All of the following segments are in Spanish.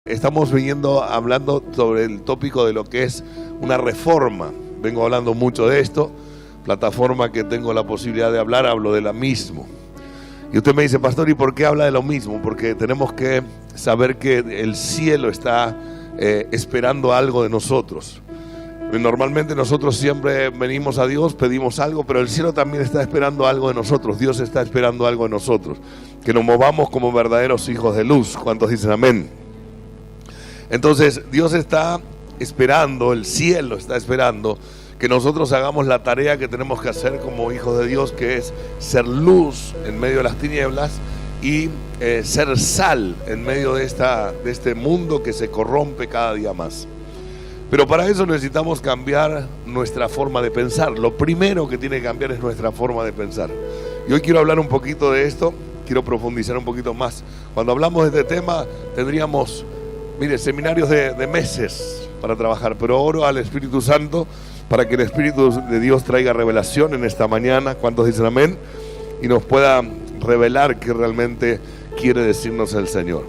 Estamos hablando sobre el tópico de lo que es una reforma. Vengo hablando mucho de esto. Plataforma que tengo la posibilidad de hablar, hablo de la mismo. Y usted me dice, pastor, ¿y por qué habla de lo mismo? Porque tenemos que saber que el cielo está esperando algo de nosotros. Normalmente nosotros siempre venimos a Dios, pedimos algo, pero el cielo también está esperando algo de nosotros. Dios está esperando algo de nosotros. Que nos movamos como verdaderos hijos de luz. ¿Cuántos dicen amén? Entonces Dios está esperando, el cielo está esperando que nosotros hagamos la tarea que tenemos que hacer como hijos de Dios, que es ser luz en medio de las tinieblas y ser sal en medio de este mundo que se corrompe cada día más. Pero para eso necesitamos cambiar nuestra forma de pensar. Lo primero que tiene que cambiar es nuestra forma de pensar. Y hoy quiero hablar un poquito de esto, quiero profundizar un poquito más. Cuando hablamos de este tema tendríamos, mire, seminarios de meses para trabajar, pero oro al Espíritu Santo para que el Espíritu de Dios traiga revelación en esta mañana. ¿Cuántos dicen amén? Y nos pueda revelar qué realmente quiere decirnos el Señor.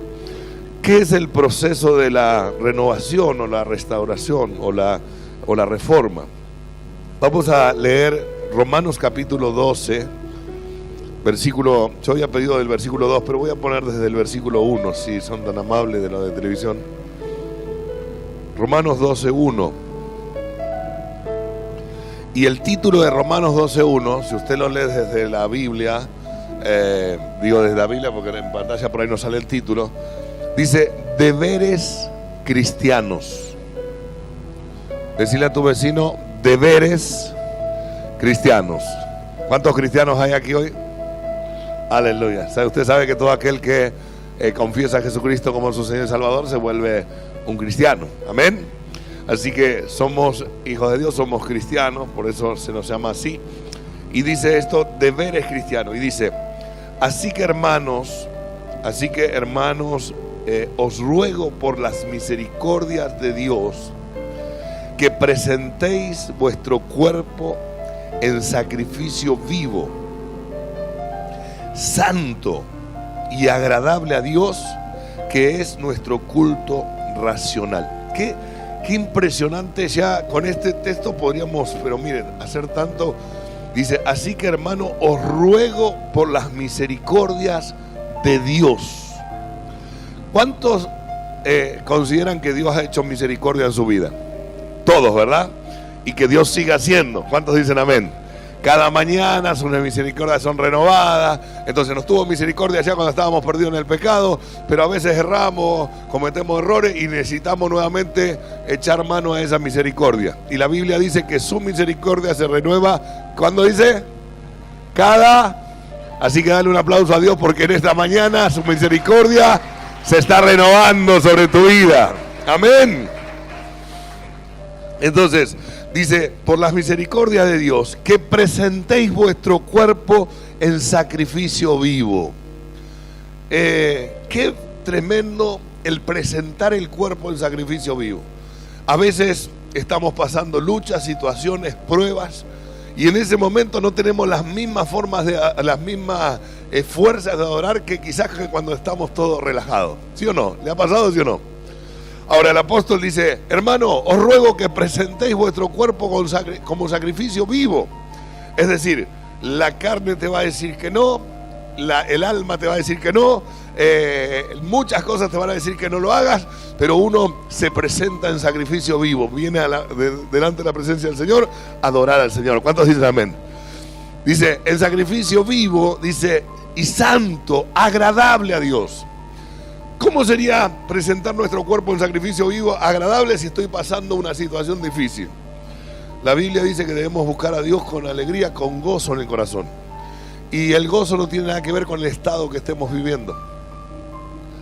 ¿Qué es el proceso de la renovación o la restauración o la reforma? Vamos a leer Romanos capítulo 12, versículo, yo había pedido del versículo 2, pero voy a poner desde el versículo 1, si son tan amables de lo de televisión. Romanos 12:1. Y el título de Romanos 12:1, si usted lo lee desde la Biblia, digo desde la Biblia porque en pantalla por ahí no sale el título, dice deberes cristianos. Decirle a tu vecino, deberes cristianos. ¿Cuántos cristianos hay aquí hoy? Aleluya. Usted sabe que todo aquel que confiesa a Jesucristo como su Señor y Salvador se vuelve un cristiano. Amén. Así que somos hijos de Dios, somos cristianos, por eso se nos llama así. Y dice esto, deberes cristianos. Y dice, así que hermanos, os ruego por las misericordias de Dios que presentéis vuestro cuerpo en sacrificio vivo, santo y agradable a Dios, que es nuestro culto racional. Qué impresionante. Ya con este texto podríamos, pero miren, hacer tanto. Dice, así que hermano, os ruego por las misericordias de Dios. ¿Cuántos consideran que Dios ha hecho misericordia en su vida? Todos, ¿verdad? Y que Dios siga haciendo. ¿Cuántos dicen amén? Cada mañana sus misericordias son renovadas. Entonces nos tuvo misericordia ya cuando estábamos perdidos en el pecado, pero a veces erramos, cometemos errores y necesitamos nuevamente echar mano a esa misericordia. Y la Biblia dice que su misericordia se renueva, ¿cuándo dice? Así que dale un aplauso a Dios porque en esta mañana su misericordia se está renovando sobre tu vida. Amén. Entonces dice, por las misericordias de Dios, que presentéis vuestro cuerpo en sacrificio vivo. Qué tremendo el presentar el cuerpo en sacrificio vivo. A veces estamos pasando luchas, situaciones, pruebas, y en ese momento no tenemos las mismas formas, las mismas fuerzas de adorar que quizás que cuando estamos todos relajados. ¿Sí o no? ¿Le ha pasado, sí o no? Ahora el apóstol dice, hermano, os ruego que presentéis vuestro cuerpo como sacrificio vivo. Es decir, la carne te va a decir que no, el alma te va a decir que no, muchas cosas te van a decir que no lo hagas, pero uno se presenta en sacrificio vivo, viene delante de la presencia del Señor a adorar al Señor. ¿Cuántos dicen amén? Dice, el sacrificio vivo, dice, y santo, agradable a Dios. ¿Cómo sería presentar nuestro cuerpo en sacrificio vivo agradable si estoy pasando una situación difícil? La Biblia dice que debemos buscar a Dios con alegría, con gozo en el corazón. Y el gozo no tiene nada que ver con el estado que estemos viviendo.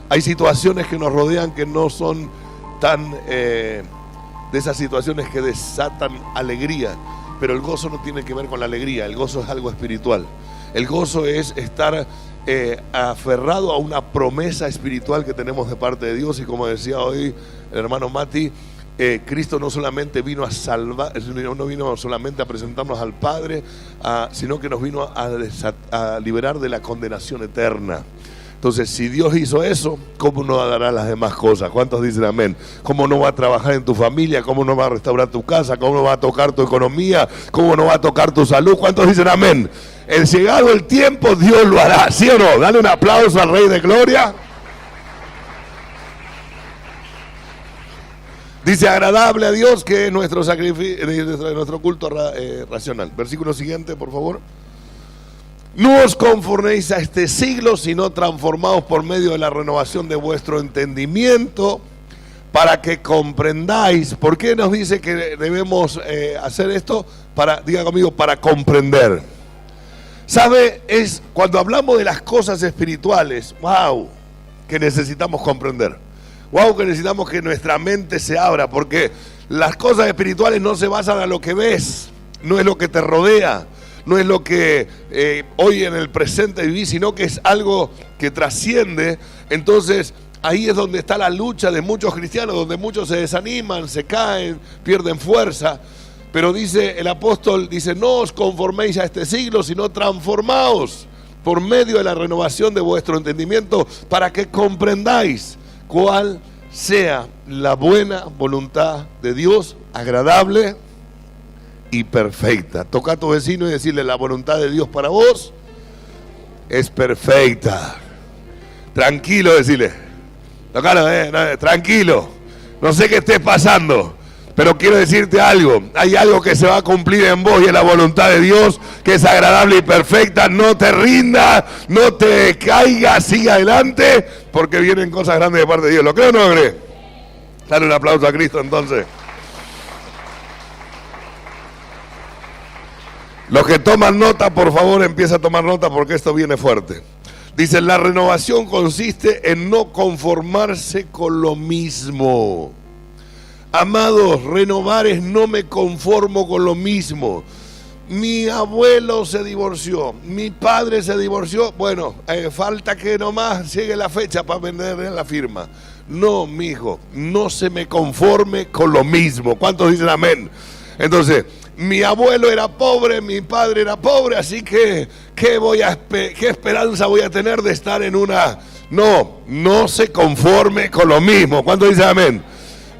Hay situaciones que nos rodean que no son tan de esas situaciones que desatan alegría, pero el gozo no tiene que ver con la alegría. El gozo es algo espiritual. El gozo es estar aferrado a una promesa espiritual que tenemos de parte de Dios. Y como decía hoy el hermano Mati, Cristo no solamente vino a salvar, no vino solamente a presentarnos al Padre, sino que nos vino a liberar de la condenación eterna. Entonces, si Dios hizo eso, ¿cómo no dará las demás cosas? ¿Cuántos dicen amén? ¿Cómo no va a trabajar en tu familia? ¿Cómo no va a restaurar tu casa? ¿Cómo no va a tocar tu economía? ¿Cómo no va a tocar tu salud? ¿Cuántos dicen amén? El llegado el tiempo, Dios lo hará, ¿sí o no? Dale un aplauso al Rey de Gloria. Dice, agradable a Dios que nuestro sacrificio, nuestro culto racional. Versículo siguiente, por favor. No os conforméis a este siglo, sino transformaos por medio de la renovación de vuestro entendimiento, para que comprendáis. ¿Por qué nos dice que debemos hacer esto? Diga conmigo, para comprender. ¿Sabe? Es cuando hablamos de las cosas espirituales, wow, que necesitamos comprender. Wow, que necesitamos que nuestra mente se abra, porque las cosas espirituales no se basan en lo que ves, no es lo que te rodea, no es lo que hoy en el presente vivís, sino que es algo que trasciende. Entonces ahí es donde está la lucha de muchos cristianos, donde muchos se desaniman, se caen, pierden fuerza. Pero dice el apóstol, dice, no os conforméis a este siglo, sino transformaos por medio de la renovación de vuestro entendimiento, para que comprendáis cuál sea la buena voluntad de Dios, agradable y perfecta. Toca a tu vecino y decirle, la voluntad de Dios para vos es perfecta. Tranquilo, decirle. Tocalo, tranquilo. No sé qué estés pasando, pero quiero decirte algo. Hay algo que se va a cumplir en vos y es la voluntad de Dios, que es agradable y perfecta. No te rindas, no te caigas, sigue adelante, porque vienen cosas grandes de parte de Dios. ¿Lo creo o no lo cree? Dale un aplauso a Cristo entonces. Los que toman nota, por favor, empieza a tomar nota, porque esto viene fuerte. Dice, la renovación consiste en no conformarse con lo mismo. Amados, renovar es no me conformo con lo mismo. Mi abuelo se divorció, mi padre se divorció, bueno, falta que nomás llegue la fecha para vender la firma. No, mijo, no se me conforme con lo mismo. ¿Cuántos dicen amén? Entonces, mi abuelo era pobre, mi padre era pobre, así que ¿qué esperanza voy a tener de estar en una? No se conforme con lo mismo. ¿Cuántos dicen amén?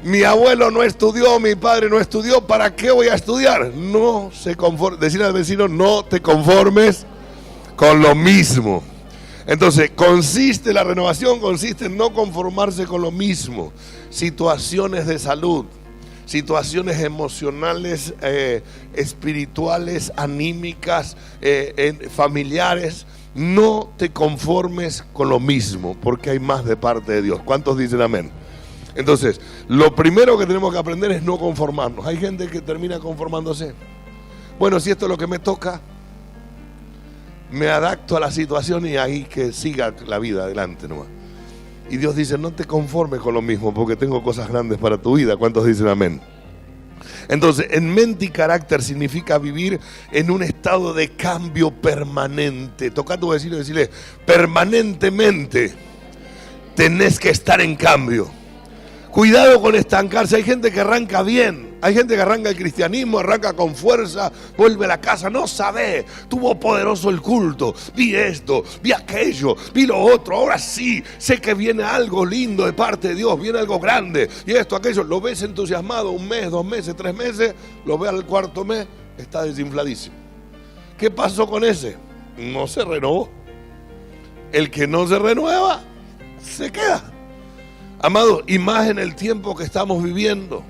Mi abuelo no estudió, mi padre no estudió, ¿para qué voy a estudiar? No se conforme. Decirle al vecino, no te conformes con lo mismo. Entonces, la renovación consiste en no conformarse con lo mismo. Situaciones de salud, situaciones emocionales, espirituales, anímicas, familiares. No te conformes con lo mismo, porque hay más de parte de Dios. ¿Cuántos dicen amén? Entonces, lo primero que tenemos que aprender es no conformarnos. Hay gente que termina conformándose. Bueno, si esto es lo que me toca, me adapto a la situación y ahí que siga la vida adelante nomás. Y Dios dice, no te conformes con lo mismo, porque tengo cosas grandes para tu vida. ¿Cuántos dicen amén? Entonces, en mente y carácter significa vivir en un estado de cambio permanente. Toca a tu vecino y decirle, permanentemente tenés que estar en cambio. Cuidado con estancarse. Hay gente que arranca bien, hay gente que arranca el cristianismo, arranca con fuerza, vuelve a la casa, no sabe, tuvo poderoso el culto, vi esto, vi aquello, vi lo otro, ahora sí, sé que viene algo lindo de parte de Dios, viene algo grande, y esto, aquello, lo ves entusiasmado 1 mes, 2 meses, 3 meses, lo ves al 4.º mes, está desinfladísimo. ¿Qué pasó con ese? No se renovó. El que no se renueva, se queda. Amados, y más en el tiempo que estamos viviendo.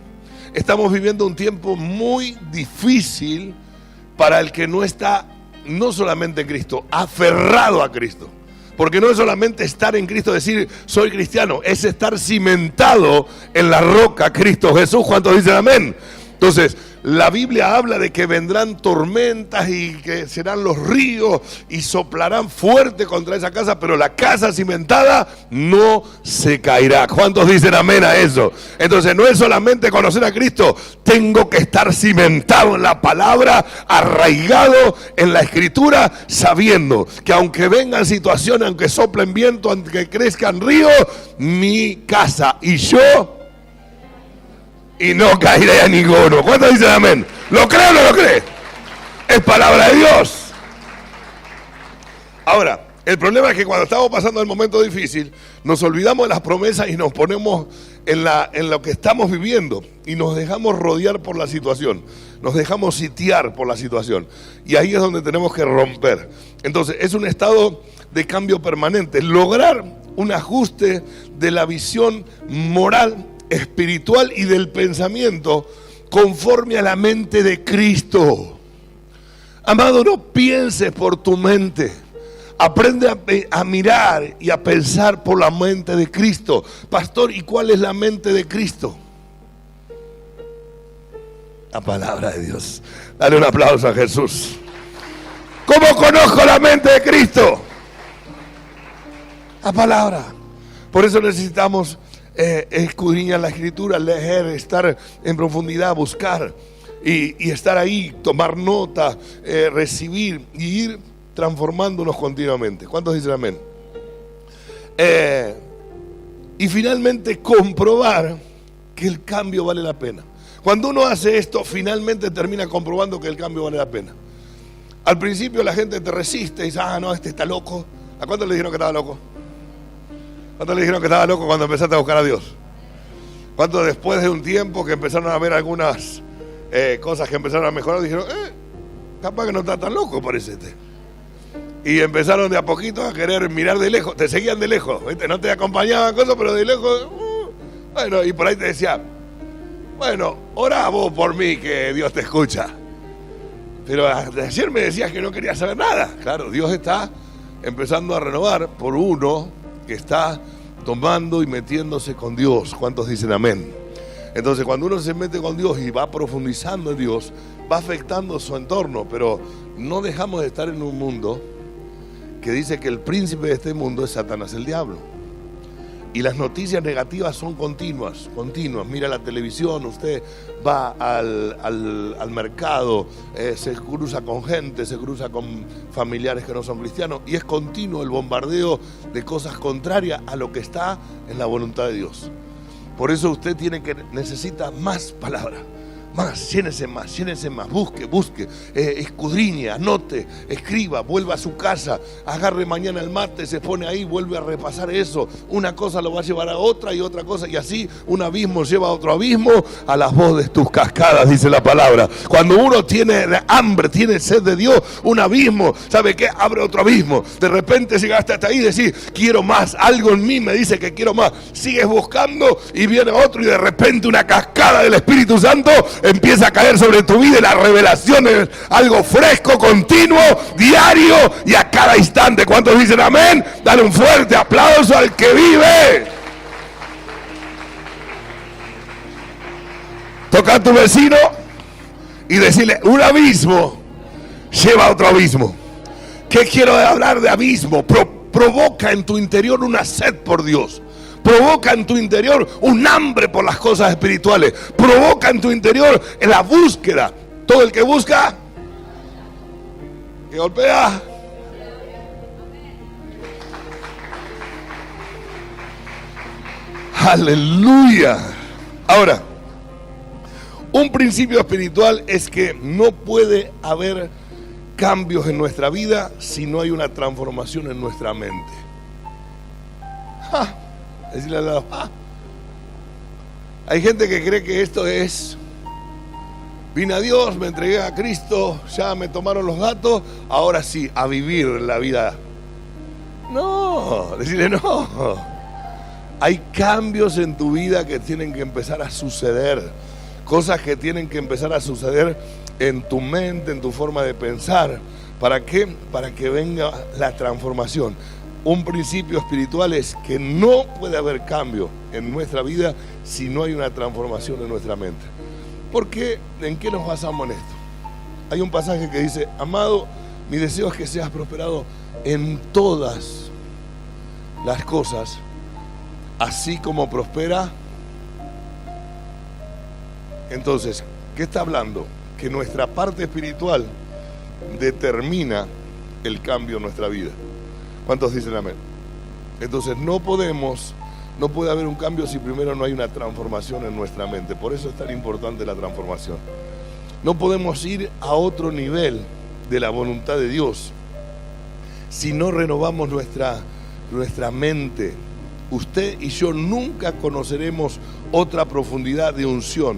Estamos viviendo un tiempo muy difícil para el que no está, no solamente en Cristo, aferrado a Cristo. Porque no es solamente estar en Cristo, decir soy cristiano, es estar cimentado en la roca Cristo Jesús. ¿Cuántos dicen amén? Entonces, la Biblia habla de que vendrán tormentas y que serán los ríos y soplarán fuerte contra esa casa, pero la casa cimentada no se caerá. ¿Cuántos dicen amén a eso? Entonces no es solamente conocer a Cristo, tengo que estar cimentado en la palabra, arraigado en la Escritura, sabiendo que aunque vengan situaciones, aunque soplen viento, aunque crezcan ríos, mi casa y yo, y no caeré a ninguno. ¿Cuántos dicen amén? ¿Lo cree o no lo cree? Es palabra de Dios. Ahora, El problema es que cuando estamos pasando el momento difícil, nos olvidamos de las promesas y nos ponemos en lo que estamos viviendo y nos dejamos rodear por la situación, nos dejamos sitiar por la situación. Y ahí es donde tenemos que romper. Entonces, es un estado de cambio permanente, lograr un ajuste de la visión moral, espiritual y del pensamiento conforme a la mente de Cristo. Amado, no pienses por tu mente. Aprende a mirar y a pensar por la mente de Cristo. Pastor, ¿y cuál es la mente de Cristo? La palabra de Dios. Dale un aplauso a Jesús. ¿Cómo conozco la mente de Cristo? La palabra. Por eso necesitamos escudriñar la Escritura, leer, estar en profundidad, buscar y estar ahí, tomar nota, recibir y ir transformándonos continuamente. ¿Cuántos dicen amén? Y finalmente comprobar que el cambio vale la pena. Cuando uno hace esto, finalmente termina comprobando que el cambio vale la pena. Al principio la gente te resiste y dice, no, este está loco. ¿A cuántos le dijeron que estaba loco? ¿Cuántos le dijeron que estaba loco cuando empezaste a buscar a Dios? ¿Cuántos después de un tiempo que empezaron a ver algunas cosas que empezaron a mejorar, dijeron, capaz que no está tan loco, parece este? Y empezaron de a poquito a querer mirar de lejos, te seguían de lejos, ¿viste? No te acompañaban cosas, pero de lejos, bueno, y por ahí te decía, bueno, orá vos por mí que Dios te escucha. Pero ayer me decías que no querías saber nada. Claro, Dios está empezando a renovar por uno que está tomando y metiéndose con Dios. ¿Cuántos dicen amén? Entonces, cuando uno se mete con Dios y va profundizando en Dios, va afectando su entorno, pero no dejamos de estar en un mundo que dice que el príncipe de este mundo es Satanás, el diablo. Y las noticias negativas son continuas. Mira la televisión, usted va al mercado, se cruza con gente, se cruza con familiares que no son cristianos, y es continuo el bombardeo de cosas contrarias a lo que está en la voluntad de Dios. Por eso usted necesita más palabra. Más, llénese más, busque, escudriñe, anote, escriba, vuelva a su casa, agarre mañana el mate, se pone ahí, vuelve a repasar eso. Una cosa lo va a llevar a otra y otra cosa, y así un abismo lleva a otro abismo, a las voces de tus cascadas, dice la palabra. Cuando uno tiene hambre, tiene sed de Dios, un abismo, ¿sabe qué? Abre otro abismo. De repente llegaste hasta ahí y decís, quiero más, algo en mí me dice que quiero más. Sigues buscando y viene otro y de repente una cascada del Espíritu Santo empieza a caer sobre tu vida y la revelación es algo fresco, continuo, diario y a cada instante. ¿Cuántos dicen amén? Dale un fuerte aplauso al que vive. Toca a tu vecino y decirle, un abismo lleva a otro abismo. ¿Qué quiero hablar de abismo? Provoca en tu interior una sed por Dios. Provoca en tu interior un hambre por las cosas espirituales. Provoca en tu interior la búsqueda. Todo el que busca, que golpea. Aleluya. Ahora, un principio espiritual es que no puede haber cambios en nuestra vida si no hay una transformación en nuestra mente. Decirle al lado, hay gente que cree que esto es, vine a Dios, me entregué a Cristo, ya me tomaron los datos, ahora sí, a vivir la vida. No, decirle no. Hay cambios en tu vida que tienen que empezar a suceder, cosas que tienen que empezar a suceder en tu mente, en tu forma de pensar. ¿Para qué? Para que venga la transformación. Un principio espiritual es que no puede haber cambio en nuestra vida si no hay una transformación en nuestra mente. ¿Por qué? ¿En qué nos basamos en esto? Hay un pasaje que dice, amado, mi deseo es que seas prosperado en todas las cosas, así como prospera. Entonces, ¿qué está hablando? Que nuestra parte espiritual determina el cambio en nuestra vida. ¿Cuántos dicen amén? Entonces no puede haber un cambio si primero no hay una transformación en nuestra mente. Por eso es tan importante la transformación. No podemos ir a otro nivel de la voluntad de Dios si no renovamos nuestra mente. Usted y yo nunca conoceremos otra profundidad de unción,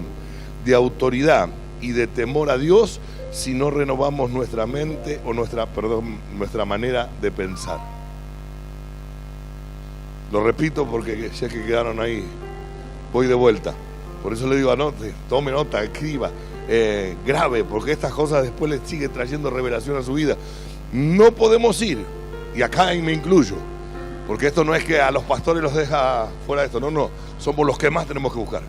de autoridad y de temor a Dios si no renovamos nuestra mente o nuestra manera de pensar. Lo repito porque sé que quedaron ahí. Voy de vuelta. Por eso le digo, anote, tome nota, escriba, grabe, porque estas cosas después les sigue trayendo revelación a su vida. No podemos ir, y acá me incluyo, porque esto no es que a los pastores los deja fuera de esto, no, somos los que más tenemos que buscar.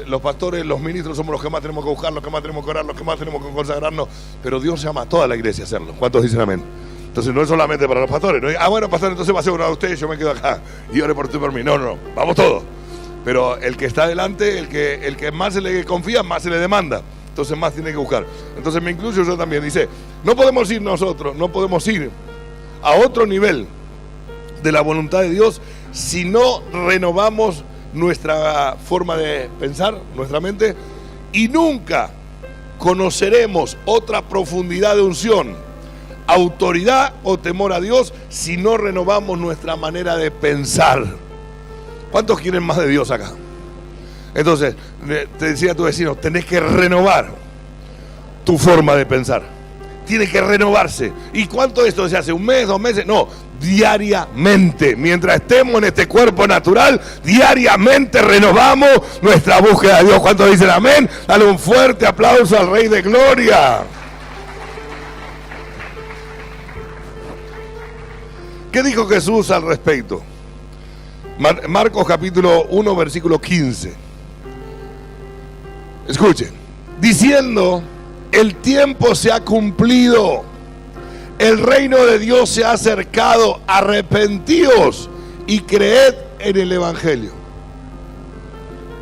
Los pastores, los ministros somos los que más tenemos que buscar, los que más tenemos que orar, los que más tenemos que consagrarnos, pero Dios llama a toda la iglesia a hacerlo. ¿Cuántos dicen amén? Entonces no es solamente para los pastores, no es, bueno, pastor, entonces va a ser uno de ustedes, yo me quedo acá y ore por ti y por mí. No, vamos todos. Pero el que está adelante, el que más se le confía, más se le demanda. Entonces más tiene que buscar. Entonces me incluyo yo también. Dice, no podemos ir nosotros, no podemos ir a otro nivel de la voluntad de Dios si no renovamos nuestra forma de pensar, nuestra mente, y nunca conoceremos otra profundidad de unción, autoridad o temor a Dios si no renovamos nuestra manera de pensar. ¿Cuántos quieren más de Dios acá? Entonces, te decía a tu vecino, tenés que renovar tu forma de pensar. Tiene que renovarse. ¿Y cuánto esto se hace? ¿Un mes, 2 meses? No, diariamente. Mientras estemos en este cuerpo natural, diariamente renovamos nuestra búsqueda de Dios. ¿Cuántos dicen amén? Dale un fuerte aplauso al Rey de Gloria. ¿Qué dijo Jesús al respecto? Marcos capítulo 1, versículo 15. Escuchen. Diciendo, el tiempo se ha cumplido, el reino de Dios se ha acercado, arrepentíos y creed en el Evangelio.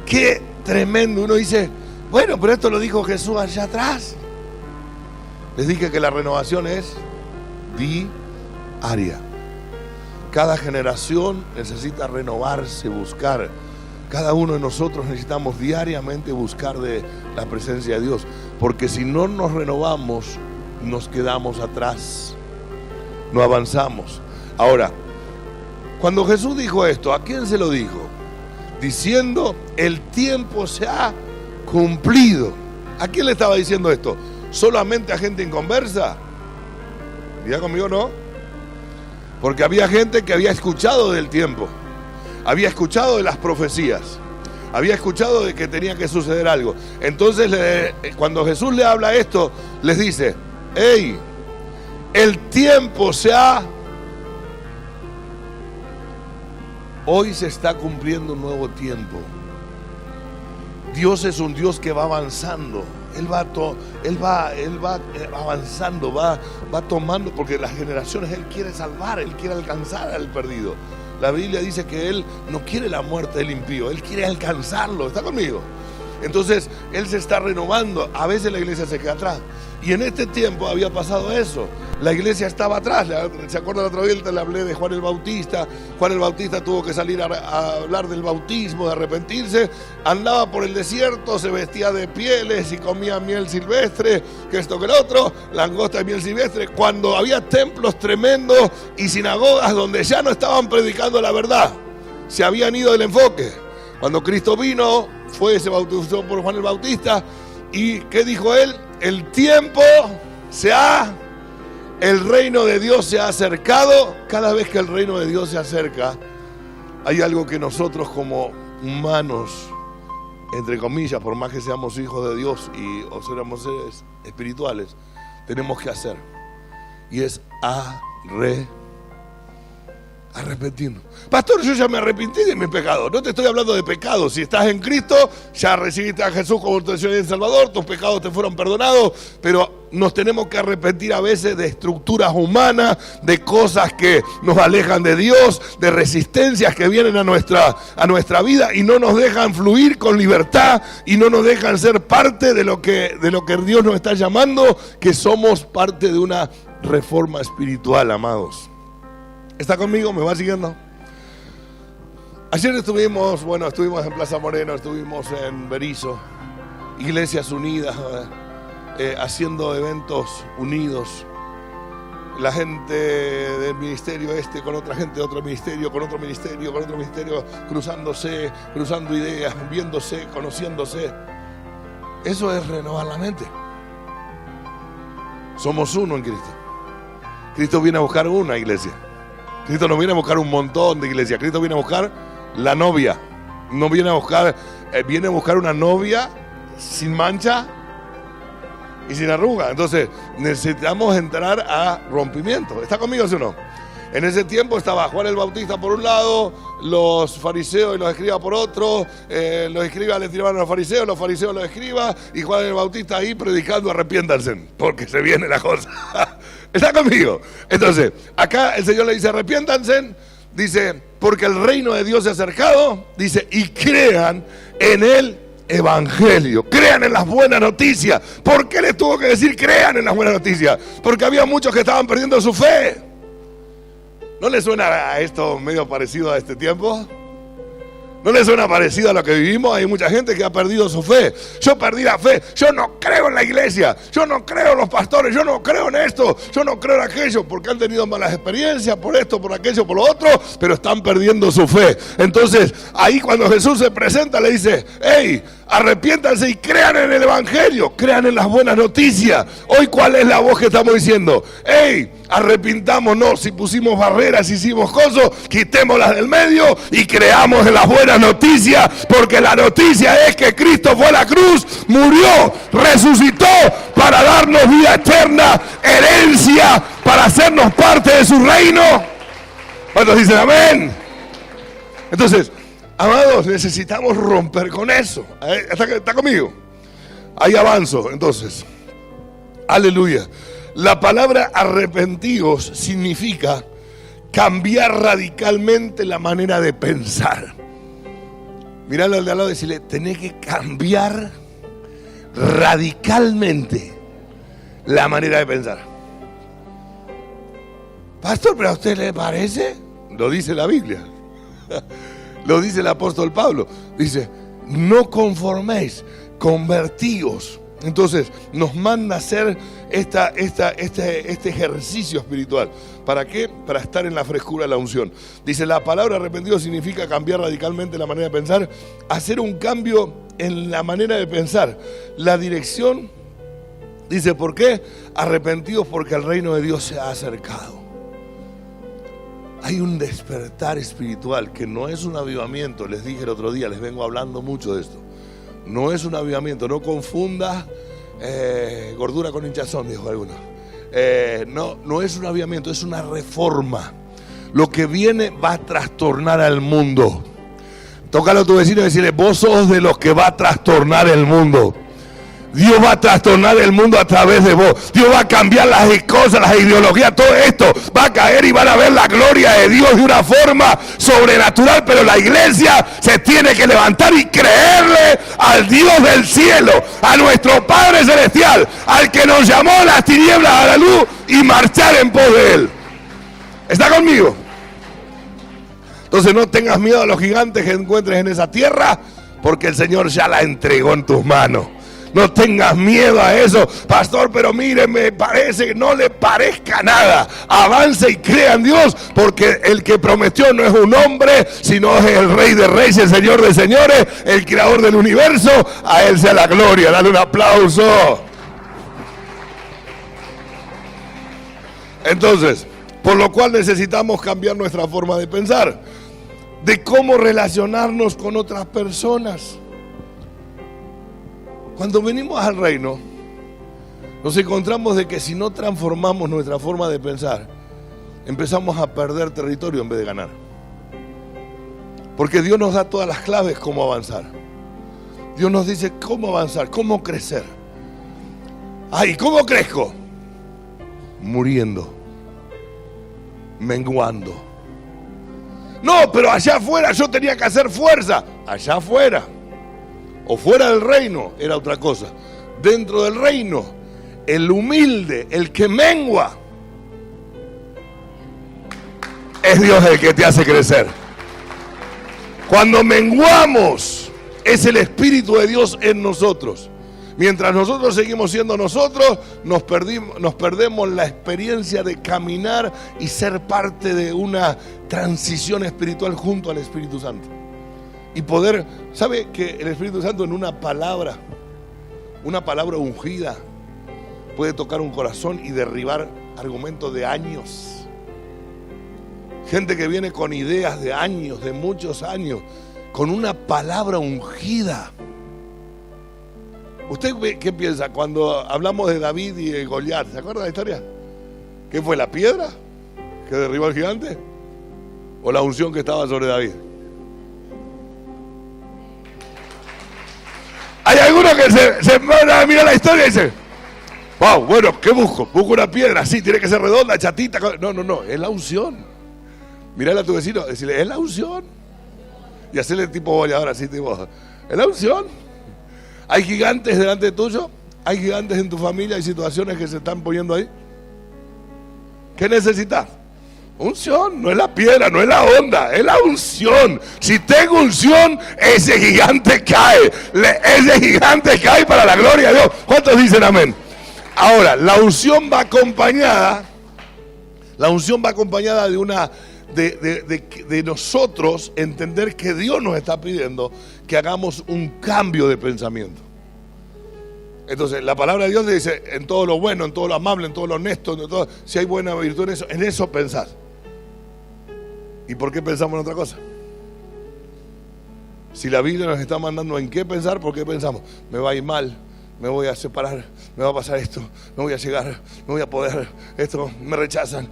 Qué tremendo. Uno dice, bueno, pero esto lo dijo Jesús allá atrás. Les dije que la renovación es diaria. Cada generación necesita renovarse, buscar. Cada uno de nosotros necesitamos diariamente buscar de la presencia de Dios. Porque si no nos renovamos, nos quedamos atrás. No avanzamos. Ahora, cuando Jesús dijo esto, ¿a quién se lo dijo? Diciendo, el tiempo se ha cumplido. ¿A quién le estaba diciendo esto? ¿Solamente a gente inconversa? ¿Ya conmigo no? Porque había gente que había escuchado del tiempo, había escuchado de las profecías, había escuchado de que tenía que suceder algo. Entonces cuando Jesús le habla esto, les dice, hey, el tiempo hoy se está cumpliendo un nuevo tiempo. Dios es un Dios que va avanzando. Él va avanzando, va tomando, porque las generaciones Él quiere salvar, Él quiere alcanzar al perdido. La Biblia dice que Él no quiere la muerte del impío, Él quiere alcanzarlo. ¿Está conmigo? Entonces Él se está renovando. A veces la iglesia se queda atrás. Y en este tiempo había pasado eso. La iglesia estaba atrás. ¿Se acuerdan? La otra vez le hablé de Juan el Bautista. Juan el Bautista tuvo que salir a hablar del bautismo, de arrepentirse. Andaba por el desierto, se vestía de pieles y comía miel silvestre, que esto que el otro, langosta de miel silvestre. Cuando había templos tremendos y sinagogas donde ya no estaban predicando la verdad. Se habían ido del enfoque. Cuando Cristo vino, se bautizó por Juan el Bautista. ¿Y qué dijo él? El tiempo el reino de Dios se ha acercado. Cada vez que el reino de Dios se acerca, hay algo que nosotros como humanos, entre comillas, por más que seamos hijos de Dios o seamos seres espirituales, tenemos que hacer. Y es arrepentirnos. Pastor, yo ya me arrepentí de mi pecado. No te estoy hablando de pecado. Si estás en Cristo, ya recibiste a Jesús como tu Señor y Salvador, tus pecados te fueron perdonados, pero nos tenemos que arrepentir a veces de estructuras humanas, de cosas que nos alejan de Dios, de resistencias que vienen a nuestra vida y no nos dejan fluir con libertad y no nos dejan ser parte de lo que Dios nos está llamando, que somos parte de una reforma espiritual, amados. ¿Está conmigo? ¿Me va siguiendo? Ayer estuvimos en Plaza Moreno, estuvimos en Berizo, Iglesias Unidas, haciendo eventos unidos. la gente del ministerio este con otra gente de otro ministerio, con otro ministerio, cruzándose, cruzando ideas, viéndose, conociéndose. Eso es renovar la mente. Somos uno en Cristo. Cristo viene a buscar una iglesia. Cristo no viene a buscar un montón de iglesias. Cristo viene a buscar la novia. No viene a buscar, viene a buscar una novia sin mancha y sin arruga. Entonces necesitamos entrar a rompimiento. ¿Está conmigo, sí o no? En ese tiempo estaba Juan el Bautista por un lado, los fariseos y los escribas por otro, los escribas le tiraban a los fariseos los escribas, y Juan el Bautista ahí predicando: arrepiéntanse, porque se viene la cosa. ¿Está conmigo? Entonces, acá el Señor le dice: arrepiéntanse, dice, porque el reino de Dios se ha acercado, dice, y crean en el Evangelio, crean en las buenas noticias. ¿Por qué les tuvo que decir crean en las buenas noticias? Porque había muchos que estaban perdiendo su fe. ¿No le suena a esto medio parecido a este tiempo? ¿No le suena parecido a lo que vivimos? Hay mucha gente que ha perdido su fe. Yo perdí la fe. Yo no creo en la iglesia. Yo no creo en los pastores. Yo no creo en esto. Yo no creo en aquello. Porque han tenido malas experiencias por esto, por aquello, por lo otro. Pero están perdiendo su fe. Entonces, ahí cuando Jesús se presenta, le dice: hey, arrepiéntanse y crean en el Evangelio. Crean en las buenas noticias. Hoy, ¿cuál es la voz que estamos diciendo? Hey, arrepintámonos. Si pusimos barreras, si hicimos cosas, quitémoslas del medio y creamos en las buenas noticias, porque la noticia es que Cristo fue a la cruz, murió, resucitó para darnos vida eterna, herencia, para hacernos parte de su reino. ¿Cuántos dicen amén? Entonces, amados, necesitamos romper con eso. ¿Está conmigo? Ahí avanzo, entonces. Aleluya. La palabra arrepentidos significa cambiar radicalmente la manera de pensar. Miralo al de al lado y decirle: tenés que cambiar radicalmente la manera de pensar. Pastor, ¿pero a usted le parece? Lo dice la Biblia. Lo dice el apóstol Pablo. Dice: no conforméis, convertíos. Entonces nos manda a hacer este ejercicio espiritual. ¿Para qué? Para estar en la frescura de la unción. Dice: la palabra arrepentido significa cambiar radicalmente la manera de pensar, hacer un cambio en la manera de pensar, la dirección. Dice: ¿por qué? Arrepentidos porque el reino de Dios se ha acercado. Hay un despertar espiritual que no es un avivamiento. Les dije el otro día, les vengo hablando mucho de esto. No es un avivamiento, no confundas gordura con hinchazón, dijo alguno. No es un avivamiento, es una reforma. Lo que viene va a trastornar al mundo. Tócalo a tu vecino y decirle: vos sos de los que va a trastornar el mundo. Dios va a trastornar el mundo a través de vos. Dios va a cambiar las cosas, las ideologías, todo esto va a caer y van a ver la gloria de Dios de una forma sobrenatural. Pero la iglesia se tiene que levantar y creerle al Dios del cielo, a nuestro Padre Celestial, al que nos llamó a las tinieblas a la luz, y marchar en pos de Él. ¿Está conmigo? Entonces no tengas miedo a los gigantes que encuentres en esa tierra, porque el Señor ya la entregó en tus manos. No tengas miedo a eso. Pastor, pero mire, me parece que no le parezca nada. Avance y crea en Dios, porque el que prometió no es un hombre, sino es el Rey de Reyes, el Señor de Señores, el Creador del universo. A Él sea la gloria. Dale un aplauso. Entonces, por lo cual necesitamos cambiar nuestra forma de pensar, de cómo relacionarnos con otras personas. Cuando venimos al reino, nos encontramos de que si no transformamos nuestra forma de pensar, empezamos a perder territorio en vez de ganar. Porque Dios nos da todas las claves cómo avanzar. Dios nos dice cómo avanzar, cómo crecer. Ay, ¿cómo crezco? Muriendo, menguando. No, pero allá afuera yo tenía que hacer fuerza. Allá afuera o fuera del reino era otra cosa. Dentro del reino, el humilde, el que mengua, es Dios el que te hace crecer. Cuando menguamos, es el Espíritu de Dios en nosotros. Mientras nosotros seguimos siendo nosotros, nos perdemos la experiencia de caminar y ser parte de una transición espiritual junto al Espíritu Santo. Y poder, ¿sabe que el Espíritu Santo en una palabra ungida, puede tocar un corazón y derribar argumentos de años? Gente que viene con ideas de años, de muchos años, con una palabra ungida. ¿Usted qué piensa cuando hablamos de David y de Goliat? ¿Se acuerda de la historia? ¿Qué fue, la piedra que derribó al gigante? ¿O la unción que estaba sobre David? Hay algunos que se van a mirar la historia y dicen: wow, bueno, ¿qué busco? Busco una piedra, sí, tiene que ser redonda, chatita. No, es la unción. Mirale a tu vecino, decirle: es la unción. Y hacerle tipo boleador así, tipo: es la unción. ¿Hay gigantes delante tuyo? ¿Hay gigantes en tu familia? ¿Hay situaciones que se están poniendo ahí? ¿Qué necesitas? Unción, no es la piedra, no es la onda, es la unción. Si tengo unción, ese gigante cae. Ese gigante cae para la gloria de Dios. ¿Cuántos dicen amén? Ahora, la unción va acompañada de nosotros entender que Dios nos está pidiendo que hagamos un cambio de pensamiento. Entonces la palabra de Dios dice: en todo lo bueno, en todo lo amable, en todo lo honesto, en todo, si hay buena virtud en eso pensar. ¿Y por qué pensamos en otra cosa? Si la Biblia nos está mandando en qué pensar, ¿por qué pensamos? Me va a ir mal, me voy a separar, me va a pasar esto, no voy a llegar, no voy a poder, esto, me rechazan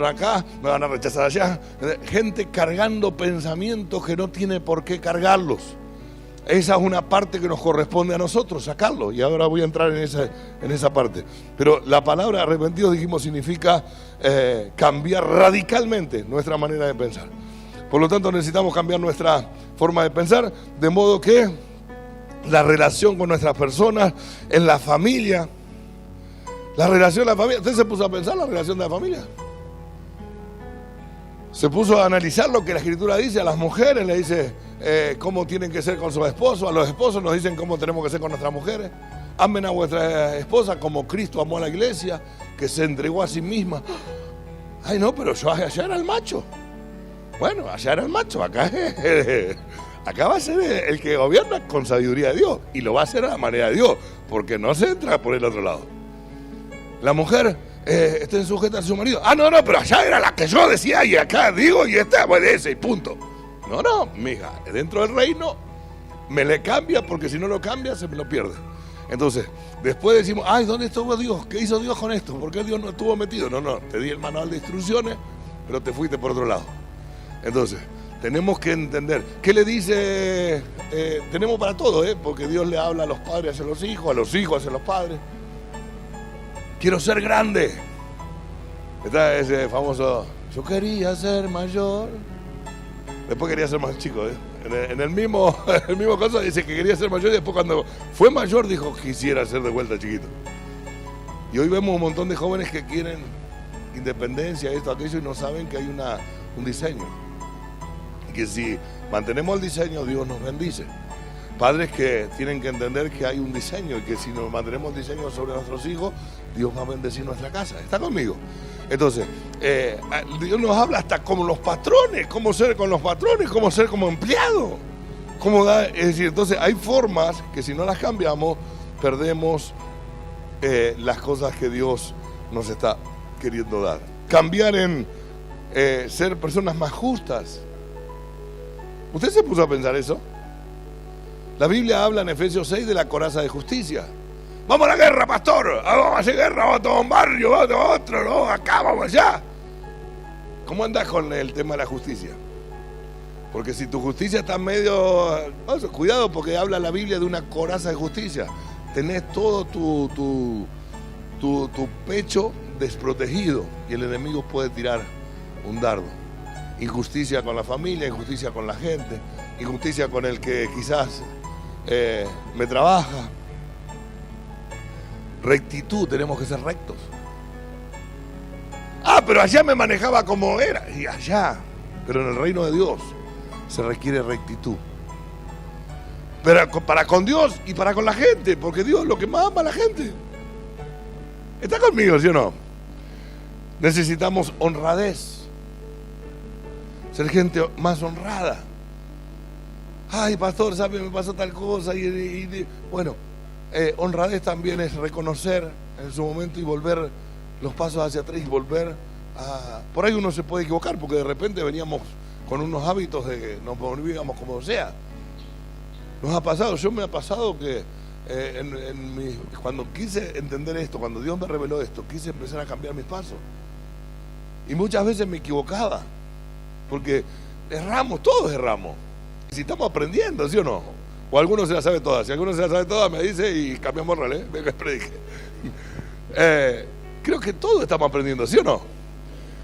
acá, me van a rechazar allá. Gente cargando pensamientos que no tiene por qué cargarlos. Esa es una parte que nos corresponde a nosotros, sacarlo. Y ahora voy a entrar en esa parte. Pero la palabra arrepentidos, dijimos, significa cambiar radicalmente nuestra manera de pensar. Por lo tanto, necesitamos cambiar nuestra forma de pensar, de modo que la relación con nuestras personas, en la familia, la relación de la familia. ¿Usted se puso a pensar la relación de la familia? Se puso a analizar lo que la Escritura dice. A las mujeres le dice cómo tienen que ser con sus esposos. A los esposos nos dicen cómo tenemos que ser con nuestras mujeres. Amen a vuestra esposa como Cristo amó a la iglesia, que se entregó a sí misma. Ay, no, pero yo allá era el macho. Bueno, allá era el macho, acá va a ser el que gobierna con sabiduría de Dios. Y lo va a hacer a la manera de Dios, porque no se entra por el otro lado. La mujer estén sujetas a su marido. Ah, no, pero allá era la que yo decía y acá digo y esta obedece y punto. No, mija, dentro del reino me le cambia, porque si no lo cambia se me lo pierde. Entonces, después decimos: ay, ¿dónde estuvo Dios? ¿Qué hizo Dios con esto? ¿Por qué Dios no estuvo metido? No, te di el manual de instrucciones, pero te fuiste por otro lado. Entonces, tenemos que entender. ¿Qué le dice? Tenemos para todo, porque Dios le habla a los padres hacia los hijos hacia los padres. Quiero ser grande. Está ese famoso: yo quería ser mayor. Después quería ser más chico. En el mismo caso dice que quería ser mayor, y después cuando fue mayor dijo: quisiera ser de vuelta chiquito. Y hoy vemos un montón de jóvenes que quieren independencia, esto, aquello, y no saben que hay un diseño. Y que si mantenemos el diseño, Dios nos bendice. Padres que tienen que entender que hay un diseño, y que si nos mantenemos el diseño sobre nuestros hijos, Dios va a bendecir nuestra casa. ¿Está conmigo? Entonces, Dios nos habla hasta como los patrones, cómo ser con los patrones, cómo ser como empleado. Es decir, entonces hay formas que si no las cambiamos, perdemos las cosas que Dios nos está queriendo dar. Cambiar en ser personas más justas. ¿Usted se puso a pensar eso? La Biblia habla en Efesios 6 de la coraza de justicia. Vamos a la guerra, pastor. Vamos a hacer guerra, vamos a tomar un barrio, vamos a tomar otro, no, acá, vamos allá. ¿Cómo andás con el tema de la justicia? Porque si tu justicia está medio... cuidado, porque habla la Biblia de una coraza de justicia. Tenés todo tu pecho desprotegido y el enemigo puede tirar un dardo. Injusticia con la familia, injusticia con la gente, injusticia con el que quizás me trabaja. Rectitud, tenemos que ser rectos. Ah, pero allá me manejaba como era. Y allá, pero en el reino de Dios se requiere rectitud. Pero para con Dios y para con la gente, porque Dios es lo que más ama a la gente. ¿Está conmigo, sí o no? Necesitamos honradez, ser gente más honrada. Ay, pastor, ¿sabe? Me pasó tal cosa. Bueno, honradez también es reconocer en su momento y volver los pasos hacia atrás y volver a... Por ahí uno se puede equivocar porque de repente veníamos con unos hábitos de que nos volvíamos como sea. Nos ha pasado, me ha pasado que cuando quise entender esto, cuando Dios me reveló esto, quise empezar a cambiar mis pasos. Y muchas veces me equivocaba, porque erramos, todos erramos. Y si estamos aprendiendo, ¿sí o no? O alguno se la sabe todas. Si alguno se la sabe todas, me dice y cambiamos el rol, venga, predique. Creo que todos estamos aprendiendo, ¿sí o no?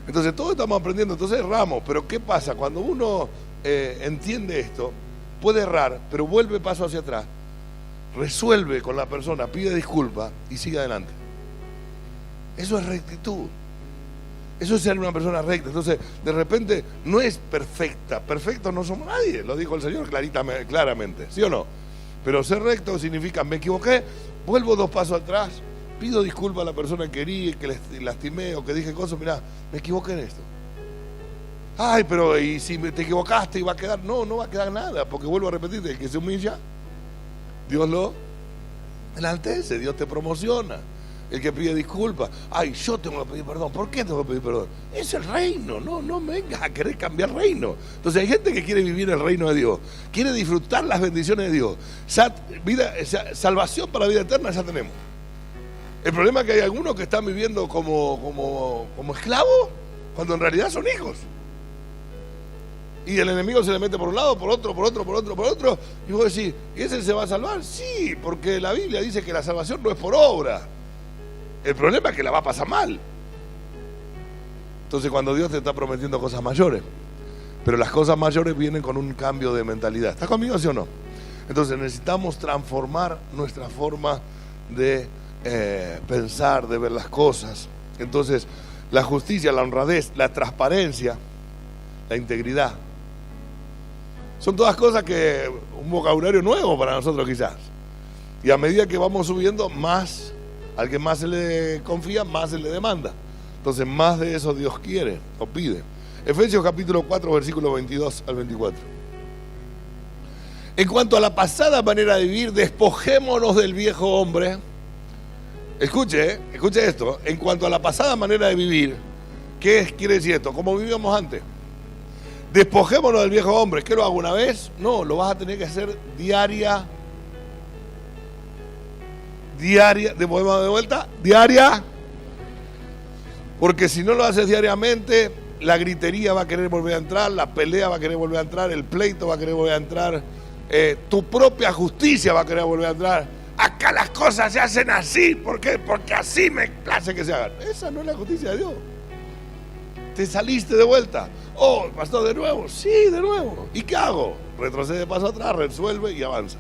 Entonces todos estamos aprendiendo, entonces erramos. Pero ¿qué pasa? Cuando uno entiende esto, puede errar, pero vuelve paso hacia atrás, resuelve con la persona, pide disculpas y sigue adelante. Eso es rectitud. Eso es ser una persona recta. Entonces, de repente, no es perfecta. Perfectos no somos nadie, lo dijo el Señor claramente, ¿sí o no? Pero ser recto significa, me equivoqué, vuelvo 2 pasos atrás, pido disculpas a la persona que herí, que le lastimé o que dije cosas, mirá, me equivoqué en esto. Ay, pero ¿y si te equivocaste y va a quedar? No, no va a quedar nada, porque vuelvo a repetirte, el que se humilla, Dios lo enaltece, Dios te promociona. El que pide disculpas, ay, yo tengo que pedir perdón. ¿Por qué tengo que pedir perdón? Es el reino, no me vengas a querer cambiar reino. Entonces hay gente que quiere vivir el reino de Dios, quiere disfrutar las bendiciones de Dios. Salvación para la vida eterna ya tenemos. El problema es que hay algunos que están viviendo como esclavos, cuando en realidad son hijos. Y el enemigo se le mete por un lado, por otro, y vos decís, ¿y ese se va a salvar? Sí, porque la Biblia dice que la salvación no es por obra. El problema es que la va a pasar mal. Entonces cuando Dios te está prometiendo cosas mayores, pero las cosas mayores vienen con un cambio de mentalidad. ¿Estás conmigo, sí o no? Entonces necesitamos transformar nuestra forma de pensar, de ver las cosas. Entonces la justicia, la honradez, la transparencia, la integridad, son todas cosas que un vocabulario nuevo para nosotros quizás. Y a medida que vamos subiendo, más, al que más se le confía, más se le demanda. Entonces más de eso Dios quiere o pide. Efesios capítulo 4, versículos 22 al 24. En cuanto a la pasada manera de vivir, despojémonos del viejo hombre. Escuche esto. En cuanto a la pasada manera de vivir, ¿qué quiere decir esto? ¿Cómo vivíamos antes? Despojémonos del viejo hombre. ¿Qué lo hago una vez? No, lo vas a tener que hacer diaria. De vuelta, diaria. Porque si no lo haces diariamente, la gritería va a querer volver a entrar, la pelea va a querer volver a entrar, el pleito va a querer volver a entrar, tu propia justicia va a querer volver a entrar. Acá las cosas se hacen así. ¿Por qué? Porque así me place que se hagan. Esa no es la justicia de Dios. Te saliste de vuelta. Oh, pastor, ¿de nuevo? Sí, de nuevo. ¿Y qué hago? Retrocede paso atrás, resuelve y avanza.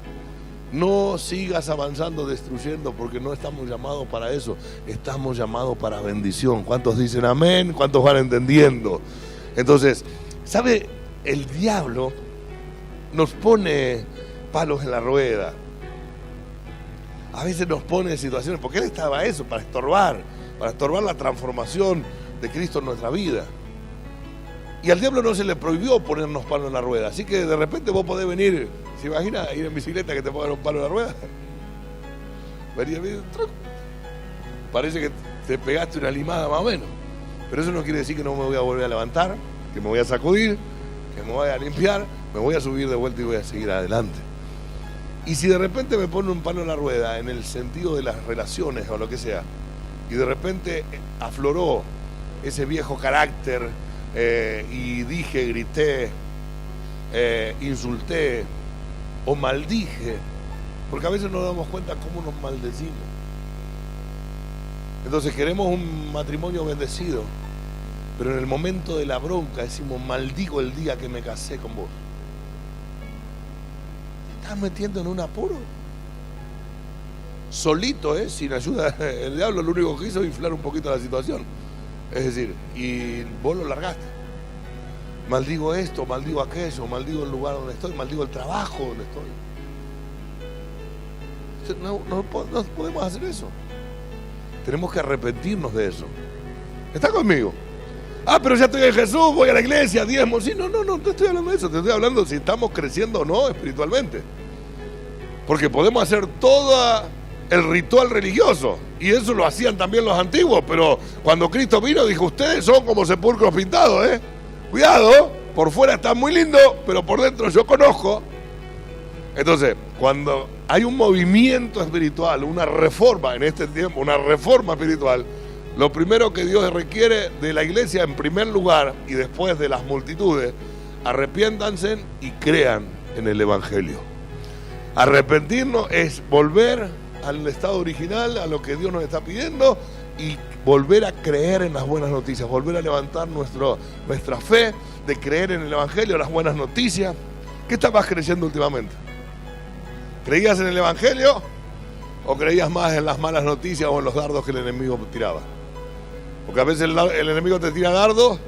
No sigas avanzando, destruyendo, porque no estamos llamados para eso. Estamos llamados para bendición. ¿Cuántos dicen amén? ¿Cuántos van entendiendo? Entonces, ¿sabe? El diablo nos pone palos en la rueda. A veces nos pone en situaciones, porque él estaba eso, para estorbar la transformación de Cristo en nuestra vida. Y al diablo no se le prohibió ponernos palos en la rueda. Así que de repente vos podés venir, ¿se imagina ir en bicicleta que te pongan un palo en la rueda? Parece que te pegaste una limada más o menos. Pero eso no quiere decir que no me voy a volver a levantar, que me voy a sacudir, que me voy a limpiar, me voy a subir de vuelta y voy a seguir adelante. Y si de repente me pone un palo en la rueda en el sentido de las relaciones o lo que sea, y de repente afloró ese viejo carácter, y dije, grité, insulté o maldije, porque a veces no nos damos cuenta cómo nos maldecimos. Entonces queremos un matrimonio bendecido, pero en el momento de la bronca decimos, maldigo el día que me casé con vos. ¿Te estás metiendo en un apuro? Solito, sin ayuda. El diablo lo único que hizo es inflar un poquito la situación. Es decir, y vos lo largaste. Maldigo esto, maldigo aquello, maldigo el lugar donde estoy, maldigo el trabajo donde estoy. No podemos hacer eso. Tenemos que arrepentirnos de eso. ¿Está conmigo? Pero ya estoy en Jesús, voy a la iglesia, diezmo. Sí, no te estoy hablando de eso. Te estoy hablando si estamos creciendo o no espiritualmente. Porque podemos hacer todo el ritual religioso. Y eso lo hacían también los antiguos. Pero cuando Cristo vino, dijo, ustedes son como sepulcros pintados, ¿eh? Cuidado, por fuera está muy lindo, pero por dentro yo conozco. Entonces, cuando hay un movimiento espiritual, una reforma en este tiempo, una reforma espiritual, lo primero que Dios requiere de la iglesia en primer lugar y después de las multitudes, arrepiéntanse y crean en el Evangelio. Arrepentirnos es volver al estado original, a lo que Dios nos está pidiendo y volver a creer en las buenas noticias, volver a levantar nuestra fe de creer en el Evangelio, las buenas noticias. ¿Qué estabas creyendo últimamente? ¿Creías en el Evangelio o creías más en las malas noticias o en los dardos que el enemigo tiraba? Porque a veces el enemigo te tira dardos,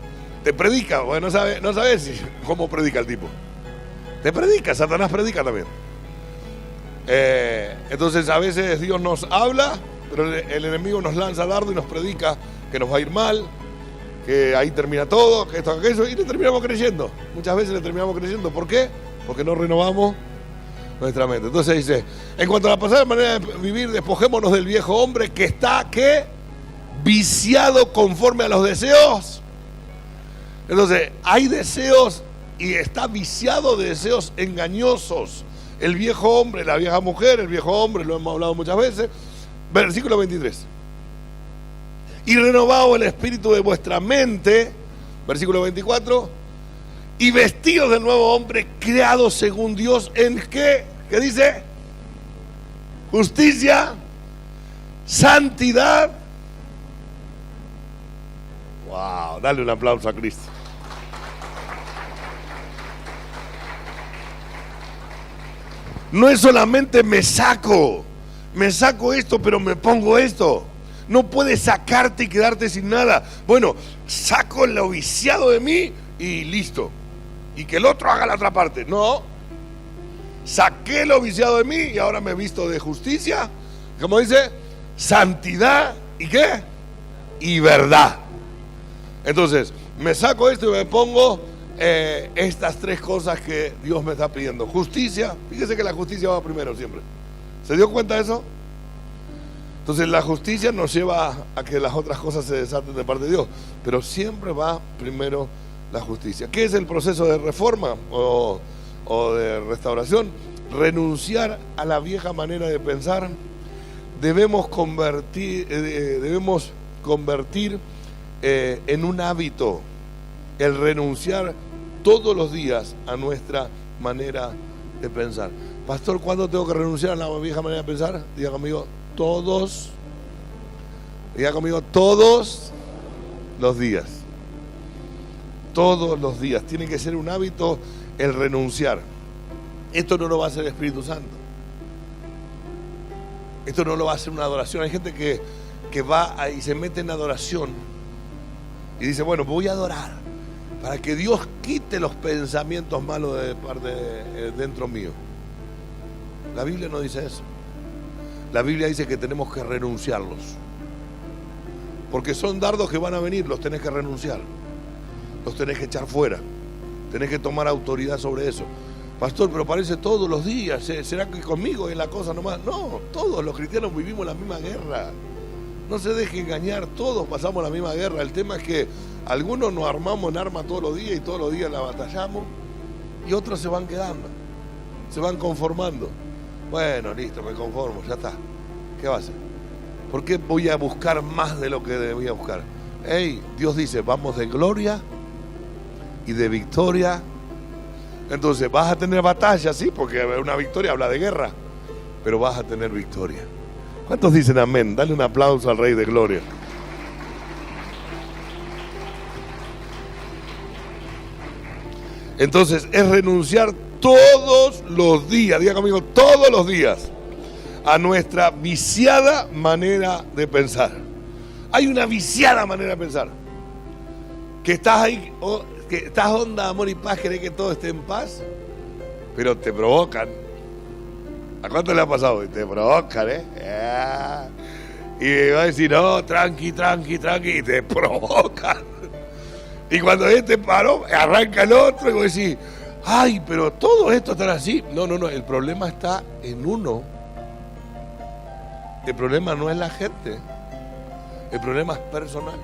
te predica, porque no sabes cómo predica el tipo. Te predica, Satanás predica también. Entonces a veces Dios nos habla, pero el enemigo nos lanza dardo y nos predica que nos va a ir mal, que ahí termina todo, que esto, aquello, y le terminamos creyendo. Muchas veces le terminamos creyendo. ¿Por qué? Porque no renovamos nuestra mente. Entonces dice, en cuanto a la pasada manera de vivir, despojémonos del viejo hombre que está, ¿qué? Viciado conforme a los deseos. Entonces, hay deseos y está viciado de deseos engañosos. El viejo hombre, la vieja mujer, el viejo hombre, lo hemos hablado muchas veces. Versículo 23. Y renovado el espíritu de vuestra mente, versículo 24, y vestidos del nuevo hombre, creado según Dios, ¿en qué? ¿Qué dice? Justicia, santidad. Wow, dale un aplauso a Cristo. No es solamente me saco esto, pero me pongo esto. No puedes sacarte y quedarte sin nada. Bueno, saco lo viciado de mí y listo. Y que el otro haga la otra parte. No. Saqué lo viciado de mí y ahora me he visto de justicia. Como dice, santidad y ¿qué? Y verdad. Entonces, me saco esto y me pongo estas tres cosas que Dios me está pidiendo. Justicia. Fíjese que la justicia va primero siempre. ¿Se dio cuenta de eso? Entonces la justicia nos lleva a que las otras cosas se desaten de parte de Dios, pero siempre va primero la justicia. ¿Qué es el proceso de reforma o de restauración? Renunciar a la vieja manera de pensar. Debemos convertir en un hábito el renunciar todos los días a nuestra manera de pensar. Pastor, ¿cuándo tengo que renunciar a la vieja manera de pensar? Diga conmigo, todos los días. Todos los días. Tiene que ser un hábito el renunciar. Esto no lo va a hacer el Espíritu Santo. Esto no lo va a hacer una adoración. Hay gente que va y se mete en adoración y dice, bueno, voy a adorar para que Dios quite los pensamientos malos de parte dentro mío. La Biblia no dice eso. La Biblia dice que tenemos que renunciarlos. Porque son dardos que van a venir, los tenés que renunciar. Los tenés que echar fuera. Tenés que tomar autoridad sobre eso. Pastor, pero parece todos los días. ¿Será que conmigo es la cosa nomás? No, todos los cristianos vivimos la misma guerra. No se deje engañar, todos pasamos la misma guerra. El tema es que algunos nos armamos en arma todos los días y todos los días la batallamos. Y otros se van quedando. Se van conformando. Bueno, listo, me conformo, ya está. ¿Qué va a hacer? ¿Por qué voy a buscar más de lo que debía buscar? Dios dice, vamos de gloria y de victoria. Entonces, vas a tener batalla, sí, porque una victoria habla de guerra, pero vas a tener victoria. ¿Cuántos dicen amén? Dale un aplauso al Rey de Gloria. Entonces, es renunciar todos los días, diga conmigo, todos los días, a nuestra viciada manera de pensar. Hay una viciada manera de pensar. Que estás ahí, que estás onda, amor y paz, querés que todo esté en paz, pero te provocan. ¿A cuánto le ha pasado? Y te provocan, Y me va a decir, no, tranqui, y te provocan. Y cuando este paró, arranca el otro y vos decís, ay, pero todo esto está así. No, el problema está en uno. El problema no es la gente. El problema es personal.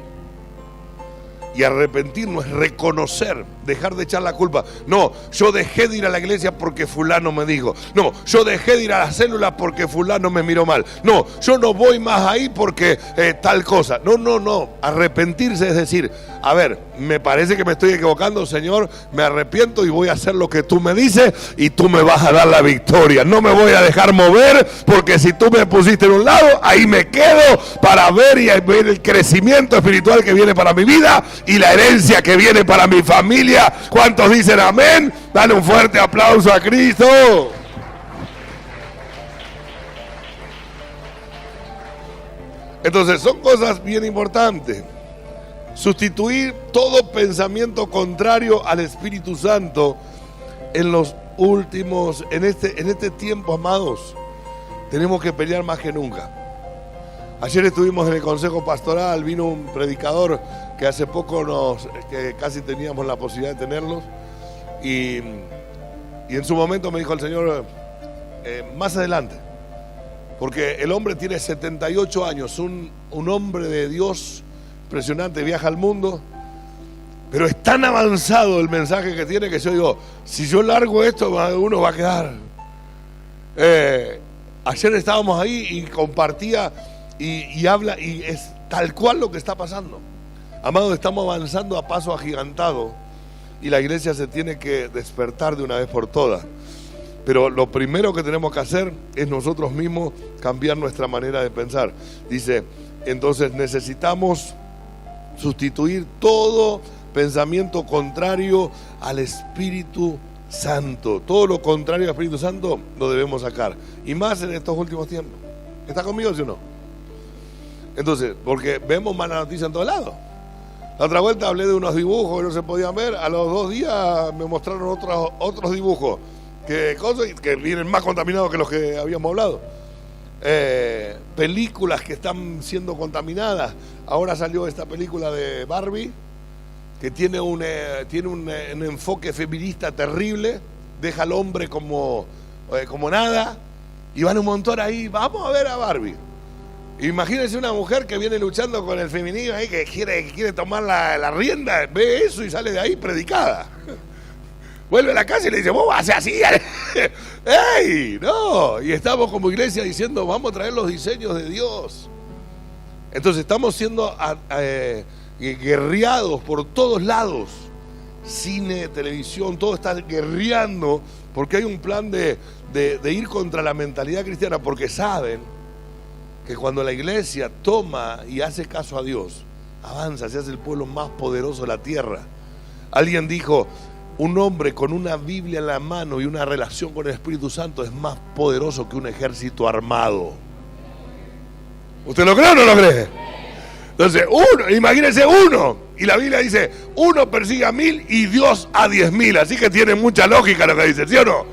Y arrepentirnos es reconocer, dejar de echar la culpa. No, yo dejé de ir a la iglesia porque fulano me dijo. No, yo dejé de ir a la célula porque fulano me miró mal. No, yo no voy más ahí porque tal cosa. No. Arrepentirse es decir, a ver, me parece que me estoy equivocando, Señor, me arrepiento y voy a hacer lo que tú me dices y tú me vas a dar la victoria. No me voy a dejar mover porque si tú me pusiste en un lado, ahí me quedo para ver y ver el crecimiento espiritual que viene para mi vida y la herencia que viene para mi familia. ¿Cuántos dicen amén? Dale un fuerte aplauso a Cristo. Entonces son cosas bien importantes. Sustituir todo pensamiento contrario al Espíritu Santo en los últimos, en este tiempo, amados, tenemos que pelear más que nunca. Ayer estuvimos en el consejo pastoral, vino un predicador que hace poco que casi teníamos la posibilidad de tenerlos, y en su momento me dijo el Señor, más adelante, porque el hombre tiene 78 años, un hombre de Dios impresionante, viaja al mundo, pero es tan avanzado el mensaje que tiene que yo digo, si yo largo esto, uno va a quedar. Ayer estábamos ahí y compartía y habla, y es tal cual lo que está pasando. Amados, estamos avanzando a paso agigantado y la iglesia se tiene que despertar de una vez por todas. Pero lo primero que tenemos que hacer es nosotros mismos cambiar nuestra manera de pensar. Dice, entonces necesitamos sustituir todo pensamiento contrario al Espíritu Santo. Todo lo contrario al Espíritu Santo lo debemos sacar. Y más en estos últimos tiempos. ¿Está conmigo, sí o no? Entonces, porque vemos mala noticia en todos lados. La otra vuelta hablé de unos dibujos que no se podían ver. A los 2 días me mostraron otros dibujos que vienen más contaminados que los que habíamos hablado. Películas que están siendo contaminadas. Ahora salió esta película de Barbie que tiene un enfoque feminista terrible, deja al hombre como nada, y van un montón ahí. Vamos a ver a Barbie. Imagínense una mujer que viene luchando con el feminismo ahí, que quiere tomar la rienda, ve eso y sale de ahí predicada. Vuelve a la casa y le dice, vos vas a hacer así. ¡Ey! No. Y estamos como iglesia diciendo, vamos a traer los diseños de Dios. Entonces estamos siendo guerreados por todos lados. Cine, televisión, todo está guerreando porque hay un plan de ir contra la mentalidad cristiana, porque saben que cuando la iglesia toma y hace caso a Dios, avanza, se hace el pueblo más poderoso de la tierra. Alguien dijo, un hombre con una Biblia en la mano y una relación con el Espíritu Santo es más poderoso que un ejército armado. ¿Usted lo cree o no lo cree? Entonces, imagínense uno, y la Biblia dice, uno persigue a 1000 y Dios a 10.000, así que tiene mucha lógica lo que dice, ¿sí o no?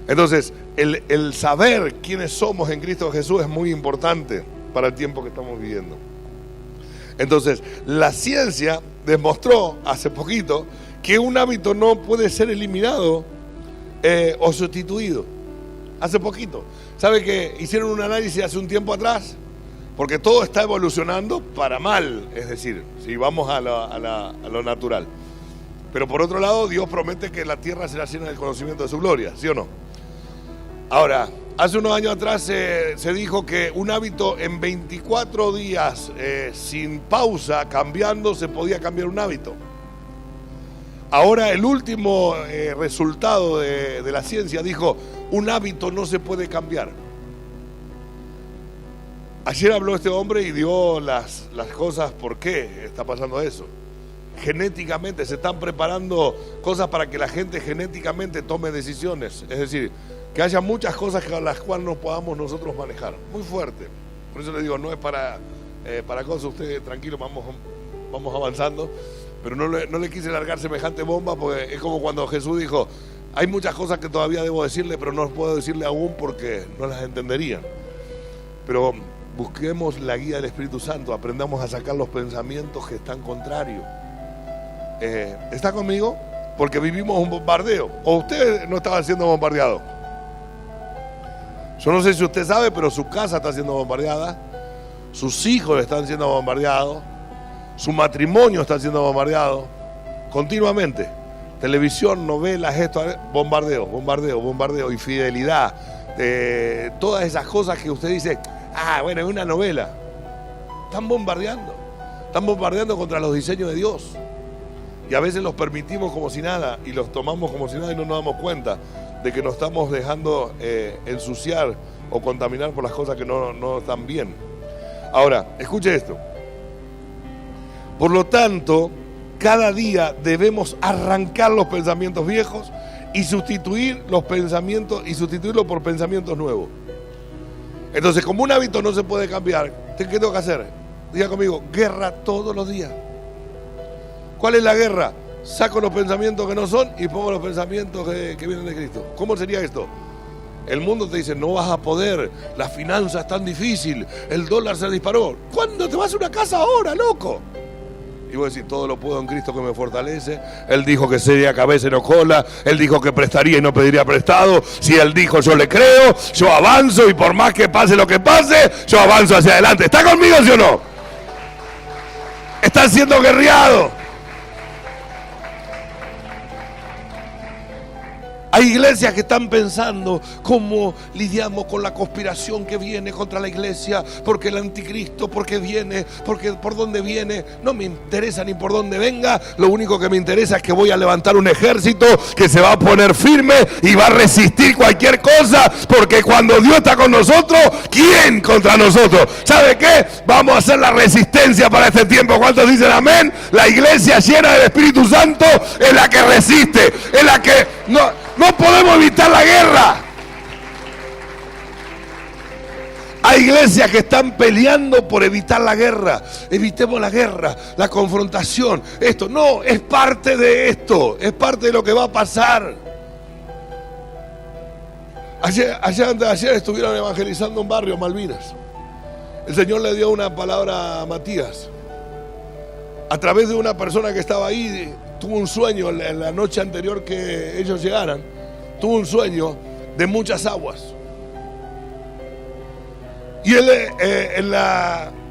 Entonces, el saber quiénes somos en Cristo Jesús es muy importante para el tiempo que estamos viviendo. Entonces, la ciencia demostró hace poquito que un hábito no puede ser eliminado o sustituido. Hace poquito. ¿Sabe que hicieron un análisis hace un tiempo atrás? Porque todo está evolucionando para mal, es decir, si vamos a lo natural. Pero por otro lado, Dios promete que la tierra será llena del conocimiento de su gloria, ¿sí o no? Ahora, hace unos años atrás se dijo que un hábito en 24 días sin pausa, cambiando, se podía cambiar un hábito. Ahora el último resultado de la ciencia dijo, un hábito no se puede cambiar. Ayer habló este hombre y dio las cosas por qué está pasando eso. Genéticamente se están preparando cosas para que la gente genéticamente tome decisiones. Es decir, que haya muchas cosas con las cuales no podamos nosotros manejar. Muy fuerte. Por eso le digo, no es para cosas, usted tranquilo, vamos avanzando. Pero no le quise largar semejante bomba, porque es como cuando Jesús dijo, Hay muchas cosas que todavía debo decirle, pero no las puedo decirle aún porque no las entenderían. Pero busquemos la guía del Espíritu Santo, aprendamos a sacar los pensamientos que están contrarios. ¿Está conmigo? Porque vivimos un bombardeo. ¿O usted no estaba siendo bombardeado? Yo no sé si usted sabe, pero su casa está siendo bombardeada, sus hijos están siendo bombardeados, su matrimonio está siendo bombardeado continuamente. Televisión, novelas, esto, bombardeo, bombardeo, bombardeo, infidelidad, todas esas cosas que usted dice, bueno, es una novela. Están bombardeando contra los diseños de Dios. Y a veces los permitimos como si nada y los tomamos como si nada y no nos damos cuenta de que nos estamos dejando ensuciar o contaminar por las cosas que no están bien. Ahora, escuche esto. Por lo tanto, cada día debemos arrancar los pensamientos viejos y sustituir los pensamientos y sustituirlos por pensamientos nuevos. Entonces, como un hábito no se puede cambiar, ¿qué tengo que hacer? Diga conmigo, guerra todos los días. ¿Cuál es la guerra? Saco los pensamientos que no son y pongo los pensamientos que vienen de Cristo. ¿Cómo sería esto? El mundo te dice, no vas a poder, la finanza es tan difícil, el dólar se disparó. ¿Cuándo te vas a una casa ahora, loco? Y vos decís, todo lo puedo en Cristo que me fortalece. Él dijo que sería cabeza y no cola. Él dijo que prestaría y no pediría prestado. Si Él dijo, yo le creo, yo avanzo y por más que pase lo que pase, yo avanzo hacia adelante. ¿Está conmigo, sí o no? Están siendo guerreados. Hay iglesias que están pensando cómo lidiamos con la conspiración que viene contra la iglesia, porque el anticristo, porque viene, porque por dónde viene. No me interesa ni por dónde venga, lo único que me interesa es que voy a levantar un ejército que se va a poner firme y va a resistir cualquier cosa, porque cuando Dios está con nosotros, ¿quién contra nosotros? ¿Sabe qué? Vamos a hacer la resistencia para este tiempo. ¿Cuántos dicen amén? La iglesia llena del Espíritu Santo es la que resiste, es la que no podemos evitar la guerra. Hay iglesias que están peleando por evitar la guerra. Evitemos la guerra, la confrontación. Esto no, es parte de esto. Es parte de lo que va a pasar. Ayer estuvieron evangelizando un barrio, Malvinas. El Señor le dio una palabra a Matías. A través de una persona que estaba ahí, tuvo un sueño en la noche anterior que ellos llegaran. Tuvo un sueño de muchas aguas. Y él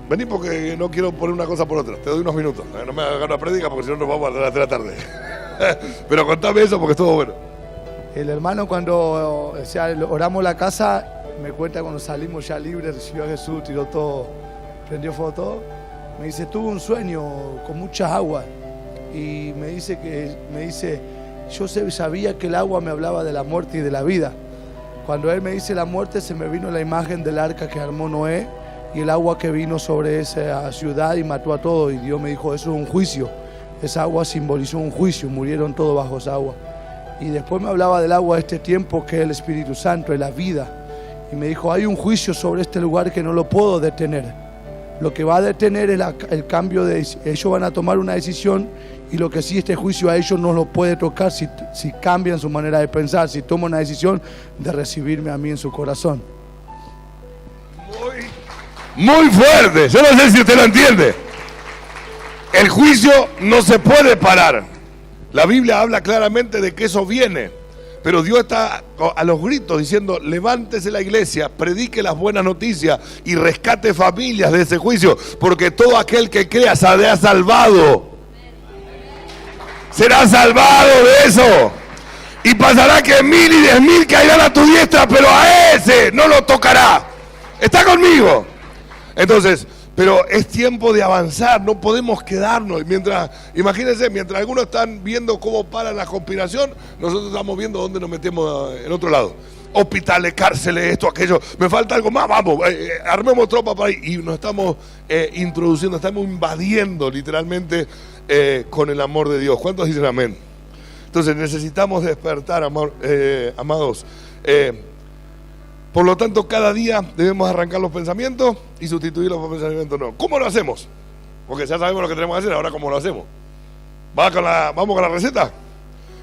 Vení porque no quiero poner una cosa por otra. Te doy unos minutos. No me hagas una prédica porque si no nos vamos a las 3 de la tarde. Pero contame eso porque estuvo bueno. El hermano cuando oramos la casa, me cuenta cuando salimos ya libres, recibió a Jesús, tiró todo, prendió fuego todo. Me dice, tuve un sueño con muchas aguas. Y me dice, yo sabía que el agua me hablaba de la muerte y de la vida. Cuando él me dice la muerte, se me vino la imagen del arca que armó Noé y el agua que vino sobre esa ciudad y mató a todos. Y Dios me dijo, eso es un juicio. Esa agua simbolizó un juicio, murieron todos bajo esa agua. Y después me hablaba del agua de este tiempo, que es el Espíritu Santo, es la vida. Y me dijo, hay un juicio sobre este lugar que no lo puedo detener. Lo que va a detener es el cambio de... Ellos van a tomar una decisión y lo que sí, este juicio a ellos no lo puede tocar si cambian su manera de pensar, si toman una decisión de recibirme a mí en su corazón. Muy fuerte, yo no sé si usted lo entiende. El juicio no se puede parar. La Biblia habla claramente de que eso viene. Pero Dios está a los gritos diciendo, levántese la iglesia, predique las buenas noticias y rescate familias de ese juicio, porque todo aquel que crea será salvado. Será salvado de eso. Y pasará que 1000 y 10.000 caerán a tu diestra, pero a ese no lo tocará. ¿Está conmigo? Entonces, pero es tiempo de avanzar, no podemos quedarnos. Imagínense, mientras algunos están viendo cómo para la conspiración, nosotros estamos viendo dónde nos metemos en otro lado. Hospitales, cárceles, esto, aquello. Me falta algo más, vamos, armemos tropa para ahí. Y nos estamos introduciendo, estamos invadiendo literalmente con el amor de Dios. ¿Cuántos dicen amén? Entonces necesitamos despertar, amados. Por lo tanto, cada día debemos arrancar los pensamientos y sustituirlos por pensamientos no. ¿Cómo lo hacemos? Porque ya sabemos lo que tenemos que hacer, ahora ¿cómo lo hacemos? ¿Vamos con la receta?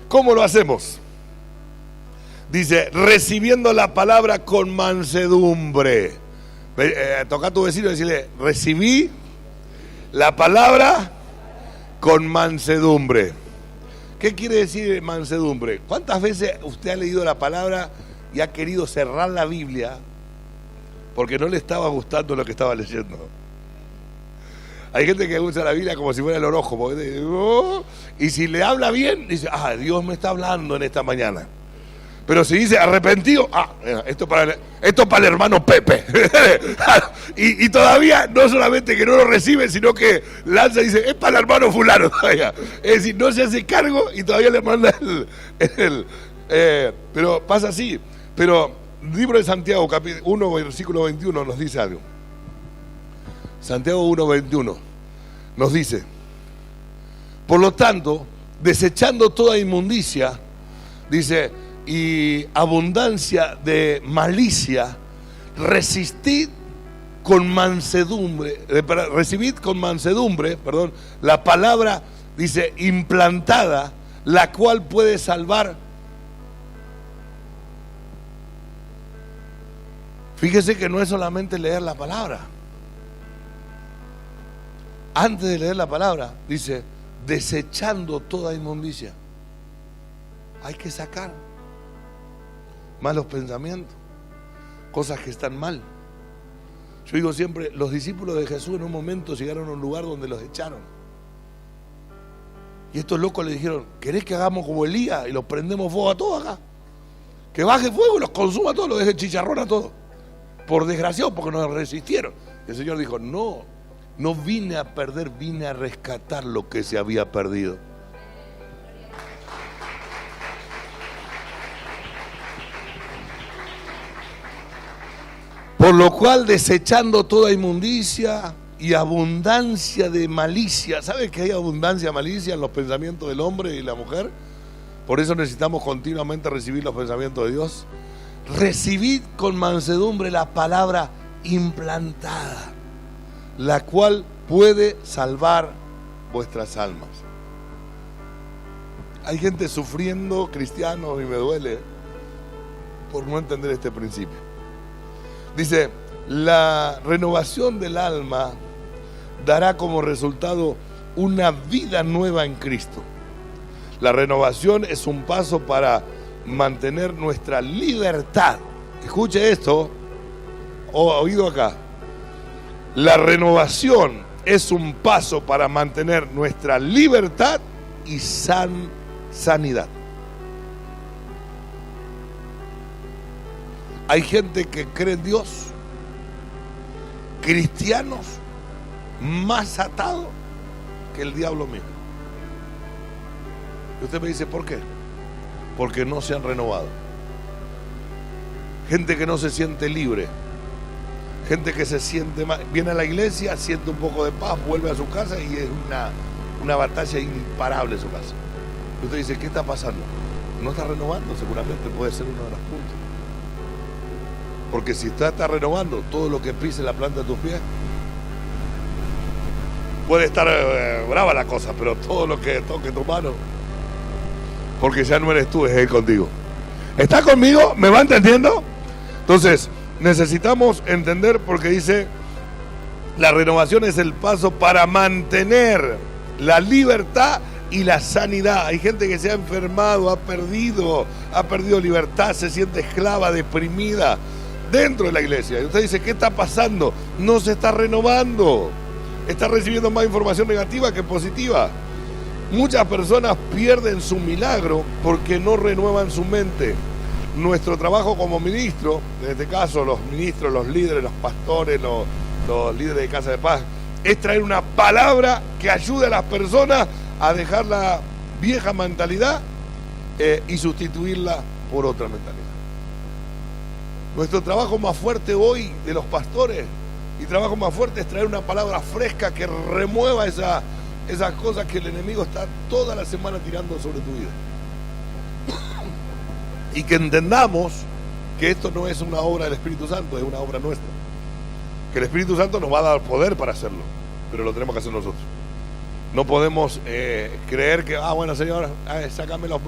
¿Cómo lo hacemos? Dice, recibiendo la palabra con mansedumbre. Toca a tu vecino y decirle, recibí la palabra con mansedumbre. ¿Qué quiere decir mansedumbre? ¿Cuántas veces usted ha leído la palabra y ha querido cerrar la Biblia porque no le estaba gustando lo que estaba leyendo? Hay gente que usa la Biblia como si fuera el horóscopo. Y si le habla bien, dice, Dios me está hablando en esta mañana. Pero si dice arrepentido, esto para el hermano Pepe. y todavía no solamente que no lo recibe, sino que lanza y dice, es para el hermano fulano todavía. Es decir, no se hace cargo y todavía le manda pero pasa así. Pero el libro de Santiago, capítulo 1, versículo 21, nos dice algo. Santiago 1:21 nos dice, por lo tanto, desechando toda inmundicia, dice, y abundancia de malicia, recibid con mansedumbre, la palabra, dice, implantada, la cual puede salvar. Fíjese que no es solamente leer la palabra. Antes de leer la palabra, dice, desechando toda inmundicia. Hay que sacar malos pensamientos, cosas que están mal. Yo digo siempre, los discípulos de Jesús en un momento llegaron a un lugar donde los echaron. Y estos locos le dijeron, ¿querés que hagamos como Elías y los prendemos fuego a todos acá? Que baje fuego y los consuma a todos, los deje chicharrón a todos. Por desgraciado, porque nos resistieron. Y el Señor dijo, no vine a perder, vine a rescatar lo que se había perdido. Por lo cual, desechando toda inmundicia y abundancia de malicia. ¿Sabes que hay abundancia de malicia en los pensamientos del hombre y la mujer? Por eso necesitamos continuamente recibir los pensamientos de Dios. Recibid con mansedumbre la palabra implantada, la cual puede salvar vuestras almas. Hay gente sufriendo, cristianos, y me duele por no entender este principio. Dice, la renovación del alma dará como resultado una vida nueva en Cristo. La renovación es un paso para mantener nuestra libertad. Escuche esto, oído acá. La renovación es un paso para mantener nuestra libertad y sanidad. Hay gente que cree en Dios, cristianos más atados que el diablo mismo. Y usted me dice, ¿por qué? Porque no se han renovado. Gente que no se siente libre. Gente que se siente mal, viene a la iglesia, siente un poco de paz, vuelve a su casa y es una batalla imparable en su casa. Y usted dice, ¿qué está pasando? No está renovando, seguramente puede ser uno de los puntos. Porque si usted está renovando, todo lo que pise la planta de tus pies, puede estar brava la cosa, pero todo lo que toque tu mano, porque ya no eres tú, es Él contigo. ¿Está conmigo? ¿Me va entendiendo? Entonces, necesitamos entender, porque dice, la renovación es el paso para mantener la libertad y la sanidad. Hay gente que se ha enfermado, ha perdido libertad, se siente esclava, deprimida dentro de la iglesia. Y usted dice, ¿qué está pasando? No se está renovando. Está recibiendo más información negativa que positiva. Muchas personas pierden su milagro porque no renuevan su mente. Nuestro trabajo como ministro, en este caso los ministros, los líderes, los pastores, los líderes de Casa de Paz, es traer una palabra que ayude a las personas a dejar la vieja mentalidad y sustituirla por otra mentalidad. Nuestro trabajo más fuerte hoy de los pastores y trabajo más fuerte es traer una palabra fresca que remueva esas cosas que el enemigo está toda la semana tirando sobre tu vida. Y que entendamos que esto no es una obra del Espíritu Santo, es una obra nuestra. Que el Espíritu Santo nos va a dar poder para hacerlo, pero lo tenemos que hacer nosotros. No podemos creer que, bueno, Señor, sácame los...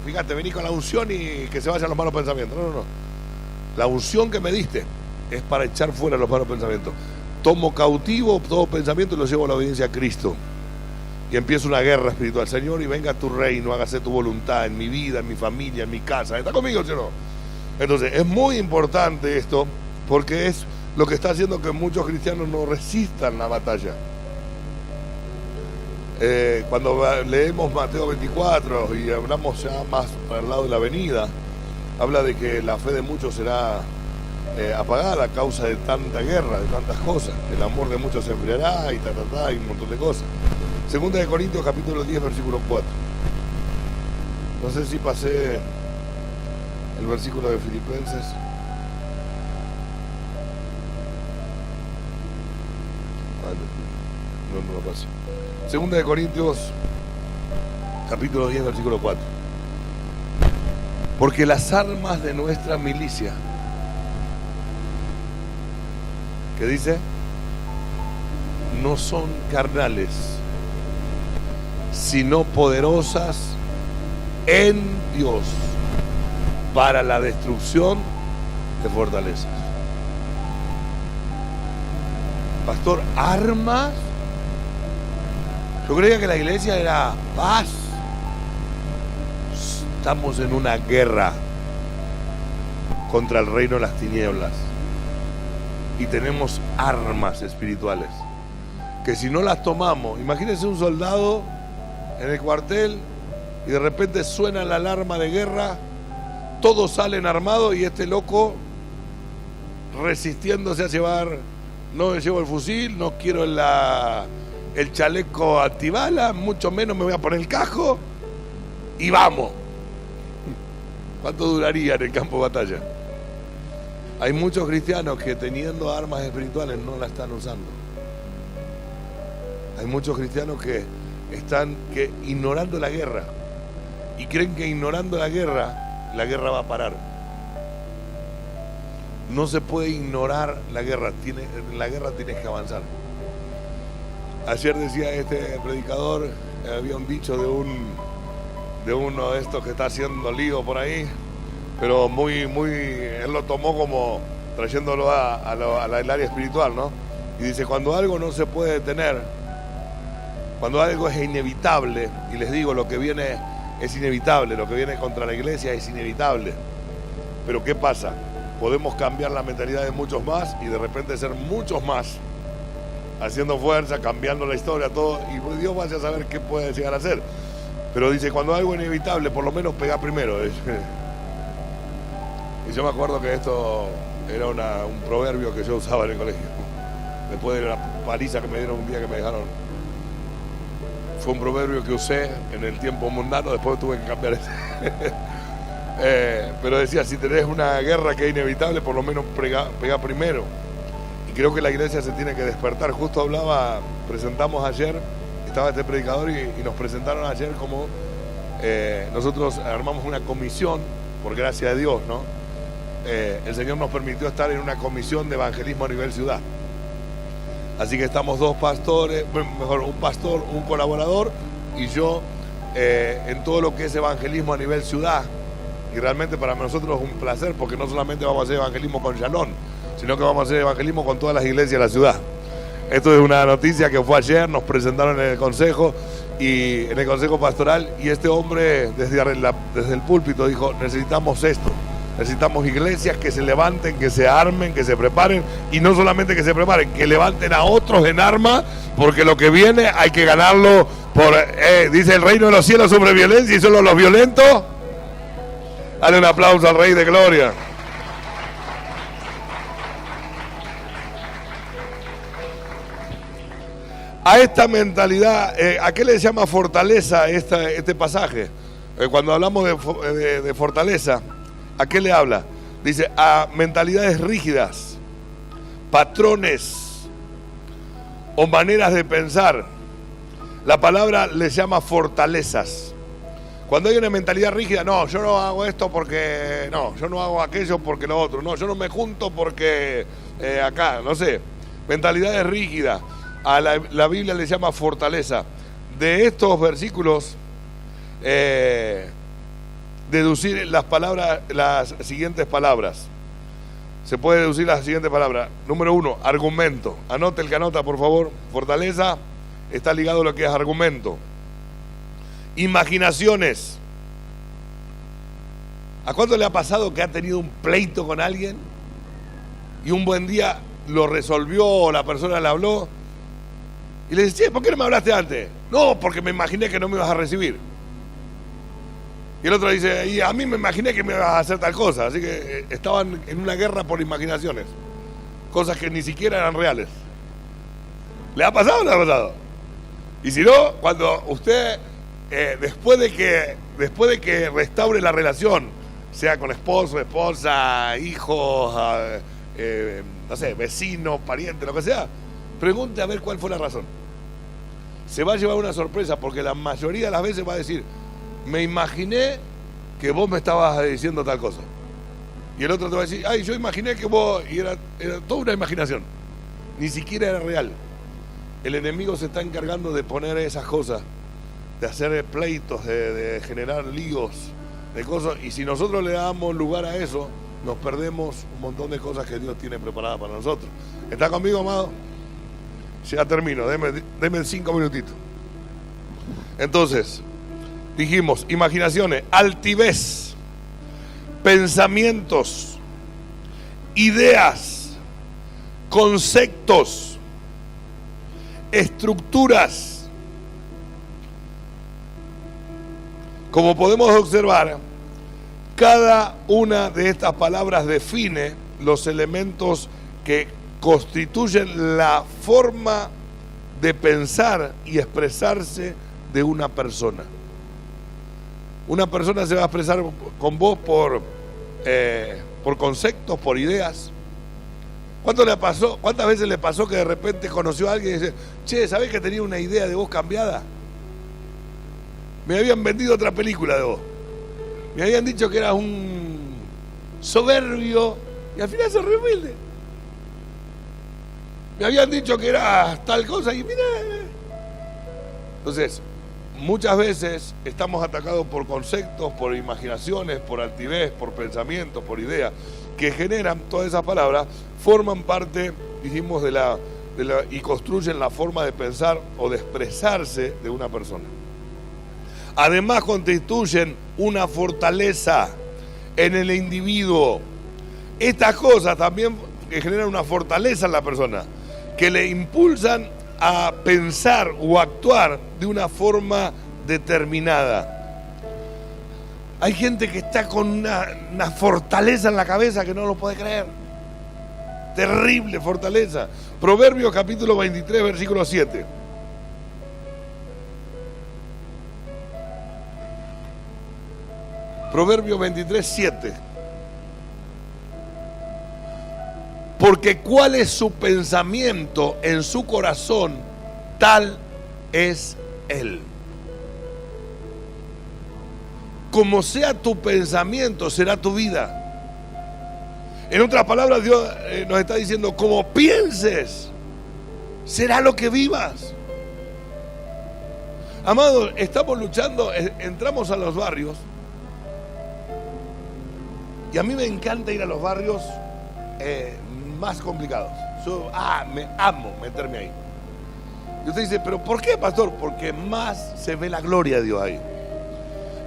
fíjate, vení con la unción y que se vayan los malos pensamientos. No. La unción que me diste es para echar fuera los malos pensamientos. Tomo cautivo todo pensamiento y lo llevo a la obediencia a Cristo. Y empieza una guerra espiritual. Señor, y venga tu reino, hágase tu voluntad en mi vida, en mi familia, en mi casa. ¿Está conmigo, Señor? Entonces, es muy importante esto, porque es lo que está haciendo que muchos cristianos no resistan la batalla. Cuando leemos Mateo 24 y hablamos ya más para el lado de la venida, habla de que la fe de muchos será apagada a causa de tanta guerra, de tantas cosas. El amor de muchos se enfriará y y un montón de cosas. Segunda de Corintios capítulo 10 versículo 4. No sé si pasé el versículo de Filipenses. No lo pasé. Segunda de Corintios capítulo 10 versículo 4. Porque las armas de nuestra milicia, ¿qué dice? No son carnales, sino poderosas en Dios para la destrucción de fortalezas. Pastor, armas. Yo creía que la iglesia era paz. Estamos en una guerra contra el reino de las tinieblas y tenemos armas espirituales que si no las tomamos, imagínense un soldado en el cuartel y de repente suena la alarma de guerra, todos salen armados y este loco resistiéndose a llevar, no llevo el fusil, no quiero el chaleco antibala, mucho menos me voy a poner el casco y vamos. ¿Cuánto duraría en el campo de batalla? Hay muchos cristianos que teniendo armas espirituales no la están usando. Hay muchos cristianos que están ignorando la guerra y creen que ignorando la guerra va a parar. No se puede ignorar la guerra, en la guerra tienes que avanzar. Ayer decía este predicador, había un dicho de uno de estos que está haciendo lío por ahí, pero él lo tomó como trayéndolo al área espiritual, ¿no? Y dice, cuando algo no se puede detener, cuando algo es inevitable, y les digo, lo que viene es inevitable, lo que viene contra la iglesia es inevitable, pero ¿qué pasa? Podemos cambiar la mentalidad de muchos más y de repente ser muchos más, haciendo fuerza, cambiando la historia, todo, y Dios vaya a saber qué puede llegar a hacer. Pero dice, cuando algo es inevitable, por lo menos pega primero. Y yo me acuerdo que esto era un proverbio que yo usaba en el colegio. Después de la paliza que me dieron un día que me dejaron. Fue un proverbio que usé en el tiempo mundano, después tuve que cambiar ese. Pero decía, si tenés una guerra que es inevitable, por lo menos pega primero. Y creo que la iglesia se tiene que despertar. Justo presentamos ayer, estaba este predicador y nos presentaron ayer como nosotros armamos una comisión, por gracia de Dios, ¿no? El Señor nos permitió estar en una comisión de evangelismo a nivel ciudad. Así que estamos dos pastores, un pastor, un colaborador y yo en todo lo que es evangelismo a nivel ciudad. Y realmente para nosotros es un placer porque no solamente vamos a hacer evangelismo con Shalom, sino que vamos a hacer evangelismo con todas las iglesias de la ciudad. Esto es una noticia que fue ayer, nos presentaron en el consejo pastoral y este hombre desde el púlpito dijo, necesitamos esto. Necesitamos iglesias que se levanten, que se armen, que se preparen y no solamente que se preparen, que levanten a otros en armas, porque lo que viene hay que ganarlo dice el reino de los cielos sobre violencia y solo los violentos. Dale un aplauso al Rey de Gloria. A esta mentalidad, ¿a qué le llama fortaleza este pasaje? Cuando hablamos de fortaleza, ¿a qué le habla? Dice, a mentalidades rígidas, patrones o maneras de pensar. La palabra le llama fortalezas. Cuando hay una mentalidad rígida, no, yo no hago esto porque, no, yo no hago aquello porque lo otro, no, yo no me junto porque acá, no sé, mentalidades rígidas. a la Biblia le llama fortaleza. De estos versículos, deducir las siguientes palabras. Se puede deducir las siguientes palabras. Número 1, argumento. Anote el que anota, por favor. Fortaleza está ligado a lo que es argumento. Imaginaciones. ¿A cuánto le ha pasado que ha tenido un pleito con alguien y un buen día lo resolvió o la persona le habló y le dice, ¿por qué no me hablaste antes? No, porque me imaginé que no me ibas a recibir. Y el otro dice, y a mí me imaginé que me ibas a hacer tal cosa. Así que estaban en una guerra por imaginaciones, cosas que ni siquiera eran reales. ¿Le ha pasado o no le ha pasado? Y si no, cuando usted, después de que restaure la relación, sea con esposo, esposa, hijos, no sé, vecino, pariente, lo que sea, pregunte a ver cuál fue la razón. Se va a llevar una sorpresa, porque la mayoría de las veces va a decir, me imaginé que vos me estabas diciendo tal cosa. Y el otro te va a decir, ay, yo imaginé que vos, y era toda una imaginación, ni siquiera era real. El enemigo se está encargando de poner esas cosas, de hacer pleitos, de generar líos, de cosas, y si nosotros le damos lugar a eso, nos perdemos un montón de cosas que Dios tiene preparadas para nosotros. ¿Está conmigo, amado? Ya termino, deme 5 minutitos. Entonces, dijimos, imaginaciones, altivez, pensamientos, ideas, conceptos, estructuras. Como podemos observar, cada una de estas palabras define los elementos que constituyen la forma de pensar y expresarse de una persona. Una persona se va a expresar con vos por conceptos, por ideas. ¿Cuántas veces le pasó que de repente conoció a alguien y dice, che, ¿sabés que tenía una idea de vos cambiada? Me habían vendido otra película de vos. Me habían dicho que eras un soberbio y al final sos re humilde. Me habían dicho que eras tal cosa y mira. Entonces, muchas veces estamos atacados por conceptos, por imaginaciones, por altivez, por pensamientos, por ideas, que generan todas esas palabras, forman parte, dijimos, y construyen la forma de pensar o de expresarse de una persona. Además, constituyen una fortaleza en el individuo. Estas cosas también generan una fortaleza en la persona, que le impulsan a pensar o actuar de una forma determinada. Hay gente que está con una fortaleza en la cabeza que no lo puede creer. Terrible fortaleza. Proverbios capítulo 23, versículo 7. Proverbios 23, 7. Porque cuál es su pensamiento en su corazón, tal es él. Como sea tu pensamiento, será tu vida. En otras palabras, Dios nos está diciendo, como pienses, será lo que vivas. Amados, estamos luchando, entramos a los barrios. Y a mí me encanta ir a los barrios más complicados. Me amo meterme ahí. Y usted dice, ¿pero por qué, pastor? Porque más se ve la gloria de Dios ahí.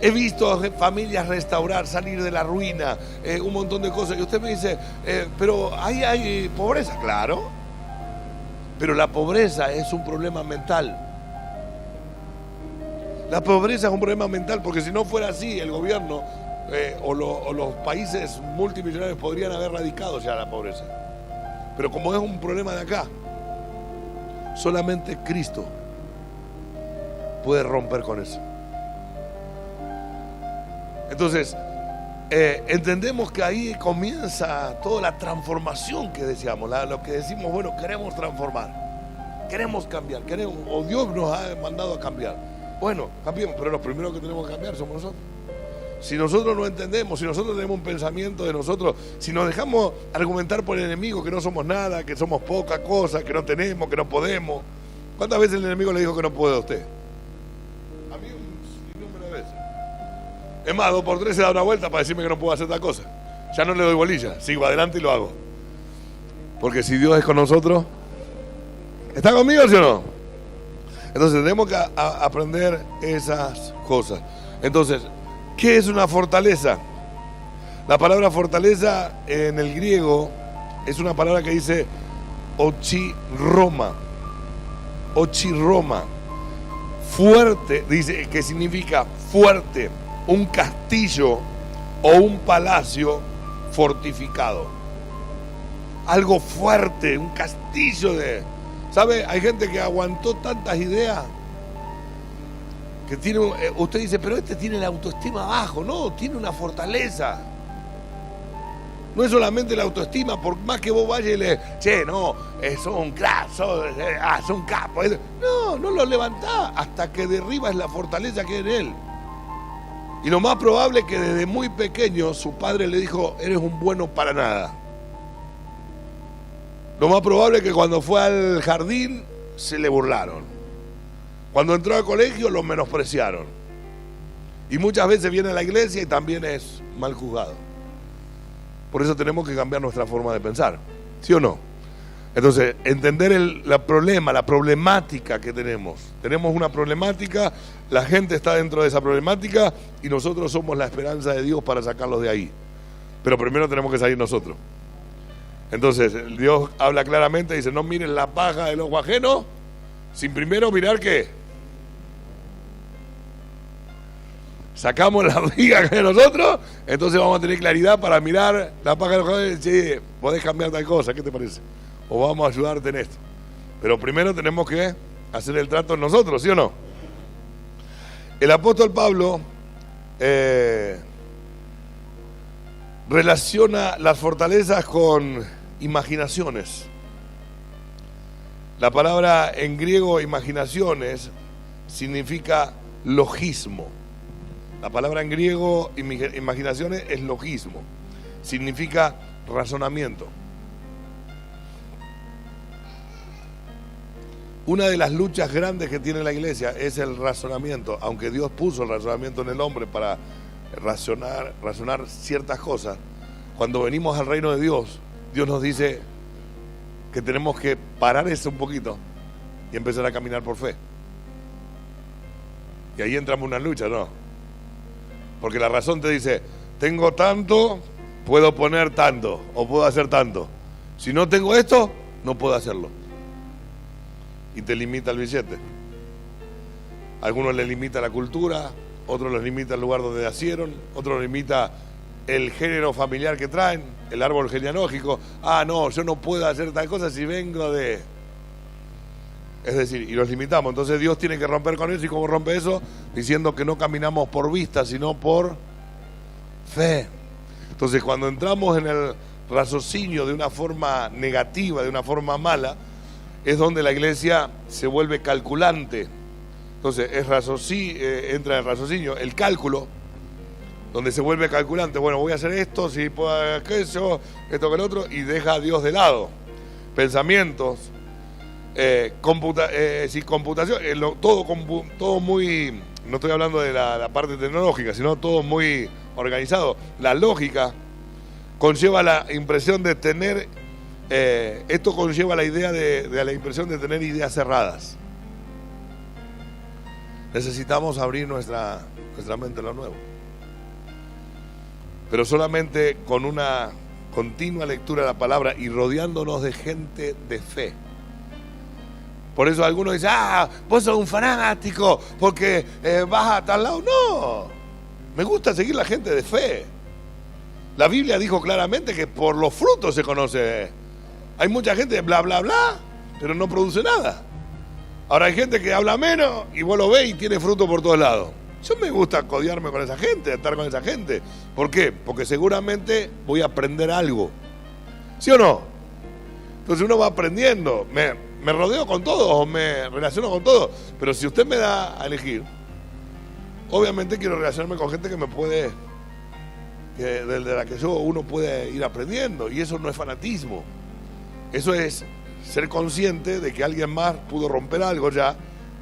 He visto familias restaurar, salir de la ruina, un montón de cosas. Y usted me dice, pero ahí hay pobreza. Claro, pero la pobreza es un problema mental. La pobreza es un problema mental, porque si no fuera así, el gobierno o los países multimillonarios podrían haber erradicado ya la pobreza. Pero como es un problema de acá, solamente Cristo puede romper con eso. Entonces, entendemos que ahí comienza toda la transformación que deseamos, lo que decimos, bueno, queremos transformar, queremos cambiar, o Dios nos ha mandado a cambiar. Bueno, cambiemos, pero los primeros que tenemos que cambiar somos nosotros. Si nosotros no entendemos, si nosotros tenemos un pensamiento de nosotros, si nos dejamos argumentar por el enemigo que no somos nada, que somos poca cosa, que no tenemos, que no podemos, ¿Cuántas veces el enemigo le dijo que no puede a usted? A mí un sinnúmero de veces. Es más, 2 por 3 se da una vuelta para decirme que no puedo hacer tal cosa. Ya no le doy bolilla, sigo adelante y lo hago. Porque si Dios es con nosotros, ¿está conmigo, sí o no? Entonces tenemos que aprender esas cosas. Entonces, ¿qué es una fortaleza? La palabra fortaleza en el griego es una palabra que dice ochiroma. Ochiroma. Fuerte, dice que significa fuerte, un castillo o un palacio fortificado. Algo fuerte, un castillo de... ¿Sabe? Hay gente que aguantó tantas ideas que tiene... Usted dice, pero este tiene la autoestima bajo. No, tiene una fortaleza. No es solamente la autoestima, por más que vos vayas y le... Che, no, sos un crack, sos un capo. No, no lo levantás hasta que derribas la fortaleza que hay en él. Y lo más probable es que desde muy pequeño su padre le dijo, eres un bueno para nada. Lo más probable es que cuando fue al jardín se le burlaron. Cuando entró al colegio lo menospreciaron. Y muchas veces viene a la iglesia y también es mal juzgado. Por eso tenemos que cambiar nuestra forma de pensar. ¿Sí o no? Entonces, entender la problemática que tenemos. Tenemos una problemática, la gente está dentro de esa problemática y nosotros somos la esperanza de Dios para sacarlos de ahí. Pero primero tenemos que salir nosotros. Entonces, Dios habla claramente, dice, no miren la paja del ojo ajeno, sin primero mirar qué. Sacamos la viga de nosotros, entonces vamos a tener claridad para mirar la paja del ojo ajeno y decir, podés cambiar tal cosa, ¿qué te parece? O vamos a ayudarte en esto. Pero primero tenemos que hacer el trato nosotros, ¿sí o no? El apóstol Pablo relaciona las fortalezas con imaginaciones. La palabra en griego imaginaciones significa logismo. La palabra en griego imaginaciones es logismo. Significa razonamiento. Una de las luchas grandes que tiene la iglesia es el razonamiento. Aunque Dios puso el razonamiento en el hombre para razonar ciertas cosas, cuando venimos al reino de Dios, Dios nos dice que tenemos que parar eso un poquito y empezar a caminar por fe. Y ahí entramos en una lucha, ¿no? Porque la razón te dice, tengo tanto, puedo poner tanto, o puedo hacer tanto. Si no tengo esto, no puedo hacerlo. Y te limita el billete. Algunos les limita la cultura, otros les limita el lugar donde nacieron, otros les limita el género familiar que traen, el árbol genealógico. Ah, no, yo no puedo hacer tal cosa si vengo de... Es decir, y los limitamos. Entonces Dios tiene que romper con eso. ¿Y cómo rompe eso? Diciendo que no caminamos por vista, sino por fe. Entonces cuando entramos en el raciocinio de una forma negativa, de una forma mala, es donde la iglesia se vuelve calculante. Entonces entra en el raciocinio, el cálculo, donde se vuelve calculante. Bueno, voy a hacer esto, si puedo hacer aquello, esto que el otro, y deja a Dios de lado. Pensamientos, computación, todo muy, no estoy hablando de la parte tecnológica, sino todo muy organizado. La lógica conlleva la impresión de tener, esto conlleva la idea de la impresión de tener ideas cerradas. Necesitamos abrir nuestra mente a lo nuevo. Pero solamente con una continua lectura de la palabra y rodeándonos de gente de fe. Por eso algunos dicen, vos sos un fanático porque vas a tal lado. No, me gusta seguir la gente de fe. La Biblia dijo claramente que por los frutos se conoce. Hay mucha gente de bla, bla, bla, pero no produce nada. Ahora hay gente que habla menos y vos lo ves y tiene fruto por todos lados. Yo me gusta codearme con esa gente, estar con esa gente. ¿Por qué? Porque seguramente voy a aprender algo. ¿Sí o no? Entonces uno va aprendiendo. Me rodeo con todos o me relaciono con todos. Pero si usted me da a elegir, obviamente quiero relacionarme con gente que me puede, de la que uno puede ir aprendiendo. Y eso no es fanatismo. Eso es ser consciente de que alguien más pudo romper algo ya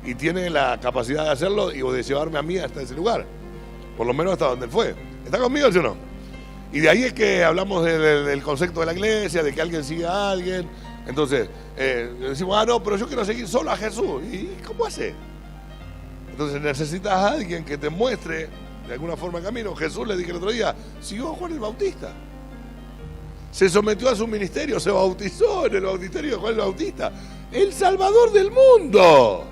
y tiene la capacidad de hacerlo y de llevarme a mí hasta ese lugar, por lo menos hasta donde él fue. ¿Está conmigo, sí o no? Y de ahí es que hablamos del concepto de la iglesia, de que alguien sigue a alguien. Entonces, decimos, no, pero yo quiero seguir solo a Jesús. ¿Y cómo hace? Entonces necesitas a alguien que te muestre de alguna forma el camino. Jesús, le dije el otro día, siguió a Juan el Bautista. Se sometió a su ministerio, se bautizó en el bautisterio de Juan el Bautista. El Salvador del mundo.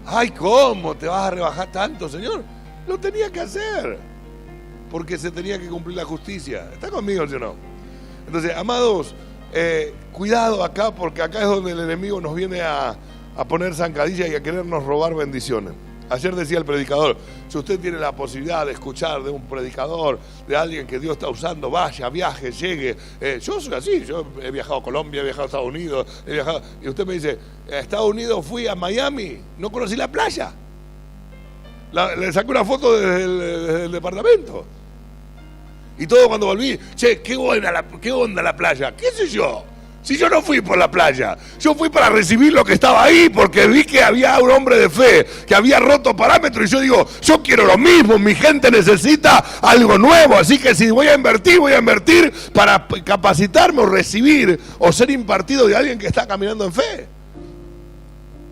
Ay, ¿cómo te vas a rebajar tanto, Señor? Lo tenía que hacer, porque se tenía que cumplir la justicia. ¿Está conmigo, sí o no? Entonces, amados, cuidado acá, porque acá es donde el enemigo nos viene a poner zancadilla y a querernos robar bendiciones. Ayer decía el predicador, si usted tiene la posibilidad de escuchar de un predicador, de alguien que Dios está usando, vaya, viaje, llegue. Yo soy así, yo he viajado a Colombia, he viajado a Estados Unidos, y usted me dice, a Estados Unidos fui a Miami, no conocí la playa. Le saqué una foto desde el departamento. Y todo cuando volví, che, qué onda la playa, qué sé yo. Si yo no fui por la playa, yo fui para recibir lo que estaba ahí, porque vi que había un hombre de fe, que había roto parámetros, y yo digo, yo quiero lo mismo, mi gente necesita algo nuevo, así que si voy a invertir para capacitarme o recibir o ser impartido de alguien que está caminando en fe.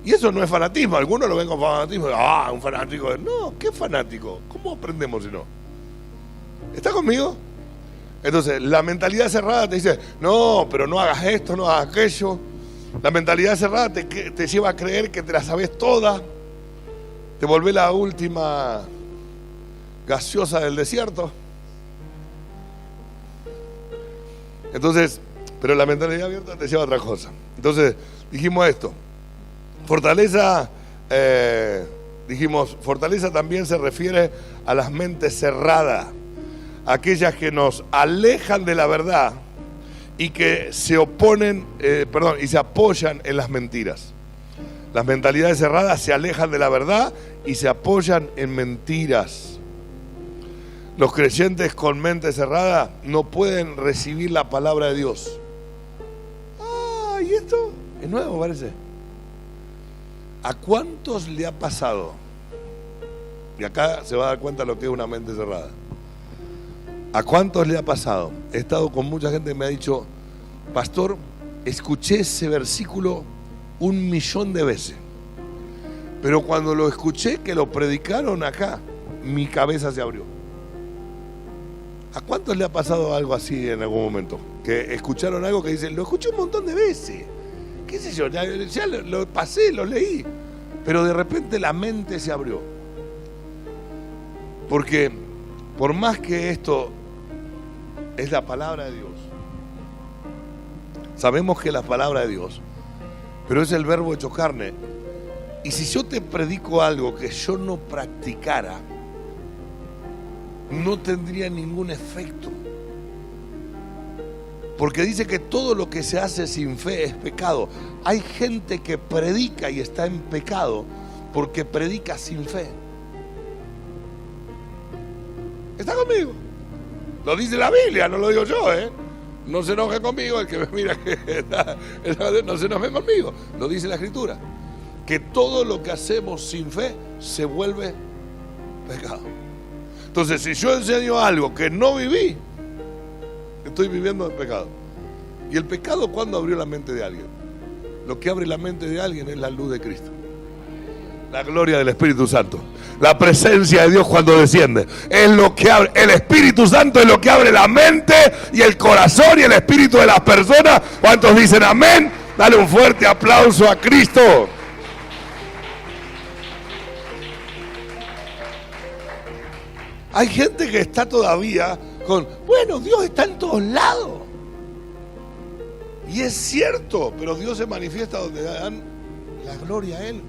Y eso no es fanatismo, algunos lo ven como fanatismo, un fanático. No, ¿qué fanático? ¿Cómo aprendemos si no? ¿Está conmigo? Entonces, la mentalidad cerrada te dice, no, pero no hagas esto, no hagas aquello. La mentalidad cerrada te lleva a creer que te la sabes toda. Te volvés la última gaseosa del desierto. Entonces, pero la mentalidad abierta te lleva a otra cosa. Entonces, dijimos esto. Fortaleza, fortaleza también se refiere a las mentes cerradas. Aquellas que nos alejan de la verdad y que se oponen, y se apoyan en las mentiras. Las mentalidades cerradas se alejan de la verdad y se apoyan en mentiras. Los creyentes con mente cerrada no pueden recibir la palabra de Dios. ¿Y esto? Es nuevo, parece. ¿A cuántos le ha pasado? Y acá se va a dar cuenta lo que es una mente cerrada. ¿A cuántos le ha pasado? He estado con mucha gente que me ha dicho, pastor, escuché ese versículo 1.000.000 de veces, pero cuando lo escuché que lo predicaron acá, mi cabeza se abrió. ¿A cuántos le ha pasado algo así en algún momento? Que escucharon algo que dicen, lo escuché un montón de veces, qué sé yo, ya lo pasé, lo leí, pero de repente la mente se abrió. Porque por más que esto es la palabra de Dios, sabemos que es la palabra de Dios, pero es el verbo hecho carne. Y si yo te predico algo que yo no practicara, no tendría ningún efecto. Porque dice que todo lo que se hace sin fe es pecado. Hay gente que predica y está en pecado porque predica sin fe. ¿Está conmigo? Lo dice la Biblia, no lo digo yo, No se enoje conmigo, el que me mira no se enoje conmigo. Lo dice la Escritura. Que todo lo que hacemos sin fe se vuelve pecado. Entonces, si yo enseño algo que no viví, estoy viviendo en pecado. ¿Y el pecado cuándo abrió la mente de alguien? Lo que abre la mente de alguien es la luz de Cristo. La gloria del Espíritu Santo. La presencia de Dios cuando desciende. Es lo que abre. El Espíritu Santo es lo que abre la mente y el corazón y el espíritu de las personas. ¿Cuántos dicen amén? Dale un fuerte aplauso a Cristo. Hay gente que está todavía con, bueno, Dios está en todos lados. Y es cierto, pero Dios se manifiesta donde dan la gloria a Él.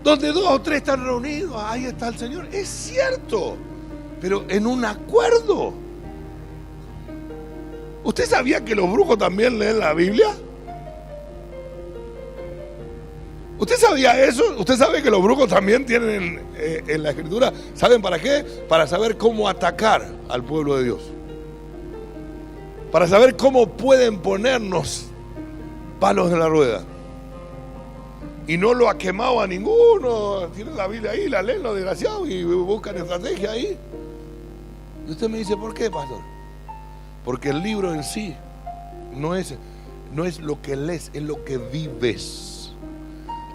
Donde 2 o 3 están reunidos, ahí está el Señor. Es cierto, pero en un acuerdo. ¿Usted sabía que los brujos también leen la Biblia? ¿Usted sabía eso? ¿Usted sabe que los brujos también tienen en la Escritura? ¿Saben para qué? Para saber cómo atacar al pueblo de Dios. para saber cómo pueden ponernos palos en la rueda. Y no lo ha quemado a ninguno. Tienen la Biblia ahí, la leen los desgraciados y buscan estrategia ahí. Y usted me dice, ¿por qué, pastor? Porque el libro en sí no es lo que lees, es lo que vives.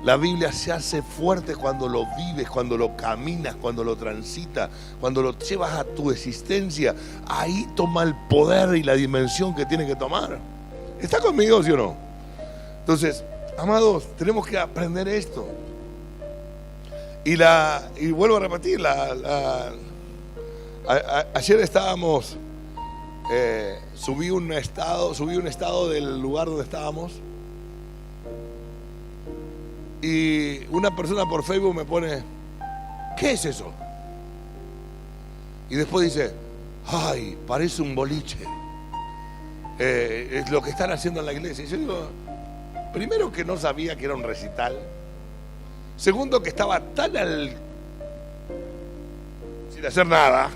La Biblia se hace fuerte cuando lo vives, cuando lo caminas, cuando lo transitas, cuando lo llevas a tu existencia. Ahí toma el poder y la dimensión que tiene que tomar. ¿Está conmigo, sí o no? Entonces, amados, tenemos que aprender esto. Y vuelvo a repetir, ayer estábamos, subí un estado del lugar donde estábamos. Y una persona por Facebook me pone, ¿qué es eso? Y después dice, ay, parece un boliche. Es lo que están haciendo en la iglesia. Y yo digo, primero que no sabía que era un recital. Segundo que estaba tan sin hacer nada,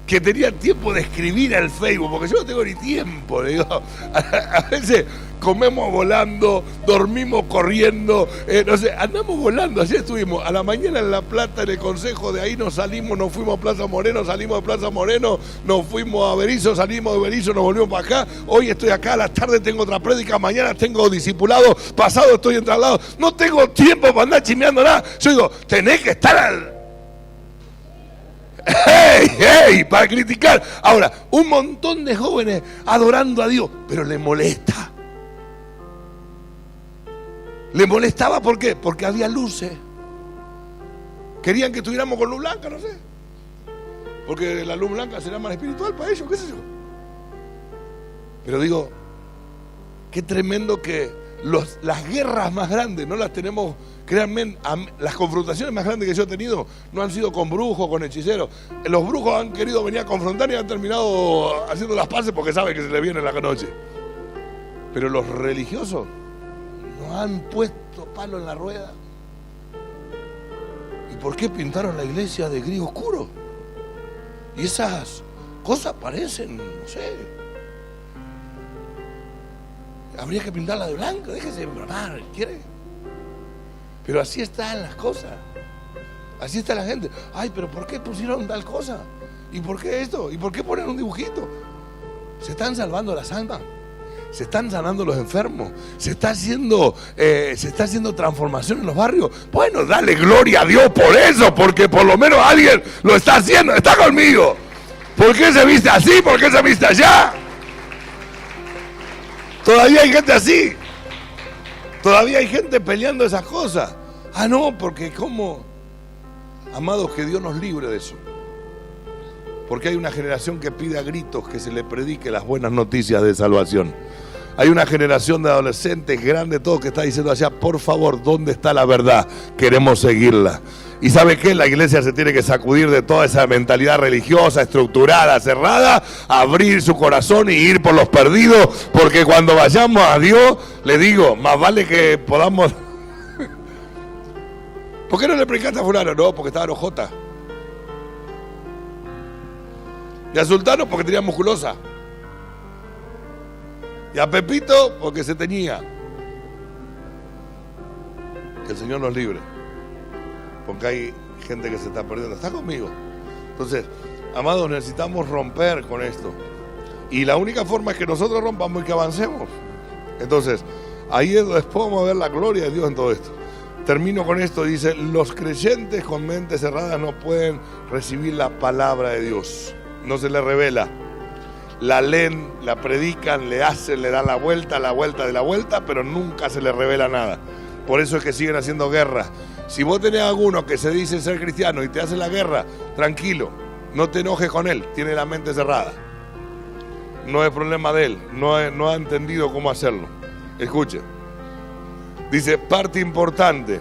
que tenía tiempo de escribir al Facebook, porque yo no tengo ni tiempo. Le digo, a veces comemos volando, dormimos corriendo, no sé, andamos volando. Así estuvimos a la mañana en La Plata, en el consejo, de ahí nos salimos, nos fuimos a Plaza Moreno, salimos de Plaza Moreno, nos fuimos a Berizo, salimos de Berizo, nos volvimos para acá. Hoy estoy acá, a la tarde tengo otra prédica, mañana tengo discipulado, pasado estoy en traslado. No tengo tiempo para andar chismeando nada. Yo digo, tenés que estar ¡hey! Para criticar. Ahora, un montón de jóvenes adorando a Dios, pero le molesta. Le molestaba, ¿por qué? Porque había luces. Querían que estuviéramos con luz blanca, no sé. Porque la luz blanca será más espiritual para ellos, qué sé yo. Pero digo, qué tremendo que las guerras más grandes no las tenemos. Créanme, las confrontaciones más grandes que yo he tenido no han sido con brujos, con hechiceros. Los brujos han querido venir a confrontar y han terminado haciendo las paces porque saben que se les viene la noche. Pero los religiosos nos han puesto palo en la rueda. ¿Y por qué pintaron la iglesia de gris oscuro? Y esas cosas parecen, no sé. Habría que pintarla de blanco, déjese de bromar, ¿quiere? Pero así están las cosas. Así está la gente. Ay, pero ¿por qué pusieron tal cosa? ¿Y por qué esto? ¿Y por qué ponen un dibujito? Se están salvando las almas. Se están sanando los enfermos. Se está haciendo transformación en los barrios. Bueno, dale gloria a Dios por eso, porque por lo menos alguien lo está haciendo. Está conmigo. ¿Por qué se viste así? ¿Por qué se viste allá? Todavía hay gente así. Todavía hay gente peleando esas cosas. Ah, no, porque ¿cómo? Amados, que Dios nos libre de eso. Porque hay una generación que pide a gritos que se le predique las buenas noticias de salvación. Hay una generación de adolescentes grandes, todos, que está diciendo allá, por favor, ¿dónde está la verdad? Queremos seguirla. ¿Y sabe qué? La iglesia se tiene que sacudir de toda esa mentalidad religiosa, estructurada, cerrada, abrir su corazón y ir por los perdidos, porque cuando vayamos a Dios, le digo, más vale que podamos... ¿Por qué no le predicaste a fulano? No, porque estaba enojota. Y a Sultano porque tenía musculosa. Y a Pepito porque se tenía. Que el Señor nos libre. Porque hay gente que se está perdiendo. ¿Está conmigo? Entonces, amados, necesitamos romper con esto. Y la única forma es que nosotros rompamos y que avancemos. Entonces, ahí es donde podemos ver la gloria de Dios en todo esto. Termino con esto, dice, los creyentes con mentes cerradas no pueden recibir la palabra de Dios. No se les revela. La leen, la predican, le hacen, le dan la vuelta de la vuelta, pero nunca se les revela nada. Por eso es que siguen haciendo guerra. Si vos tenés a alguno que se dice ser cristiano y te hace la guerra, tranquilo, no te enojes con él, tiene la mente cerrada. No es problema de él, no ha entendido cómo hacerlo. Escuche, dice, parte importante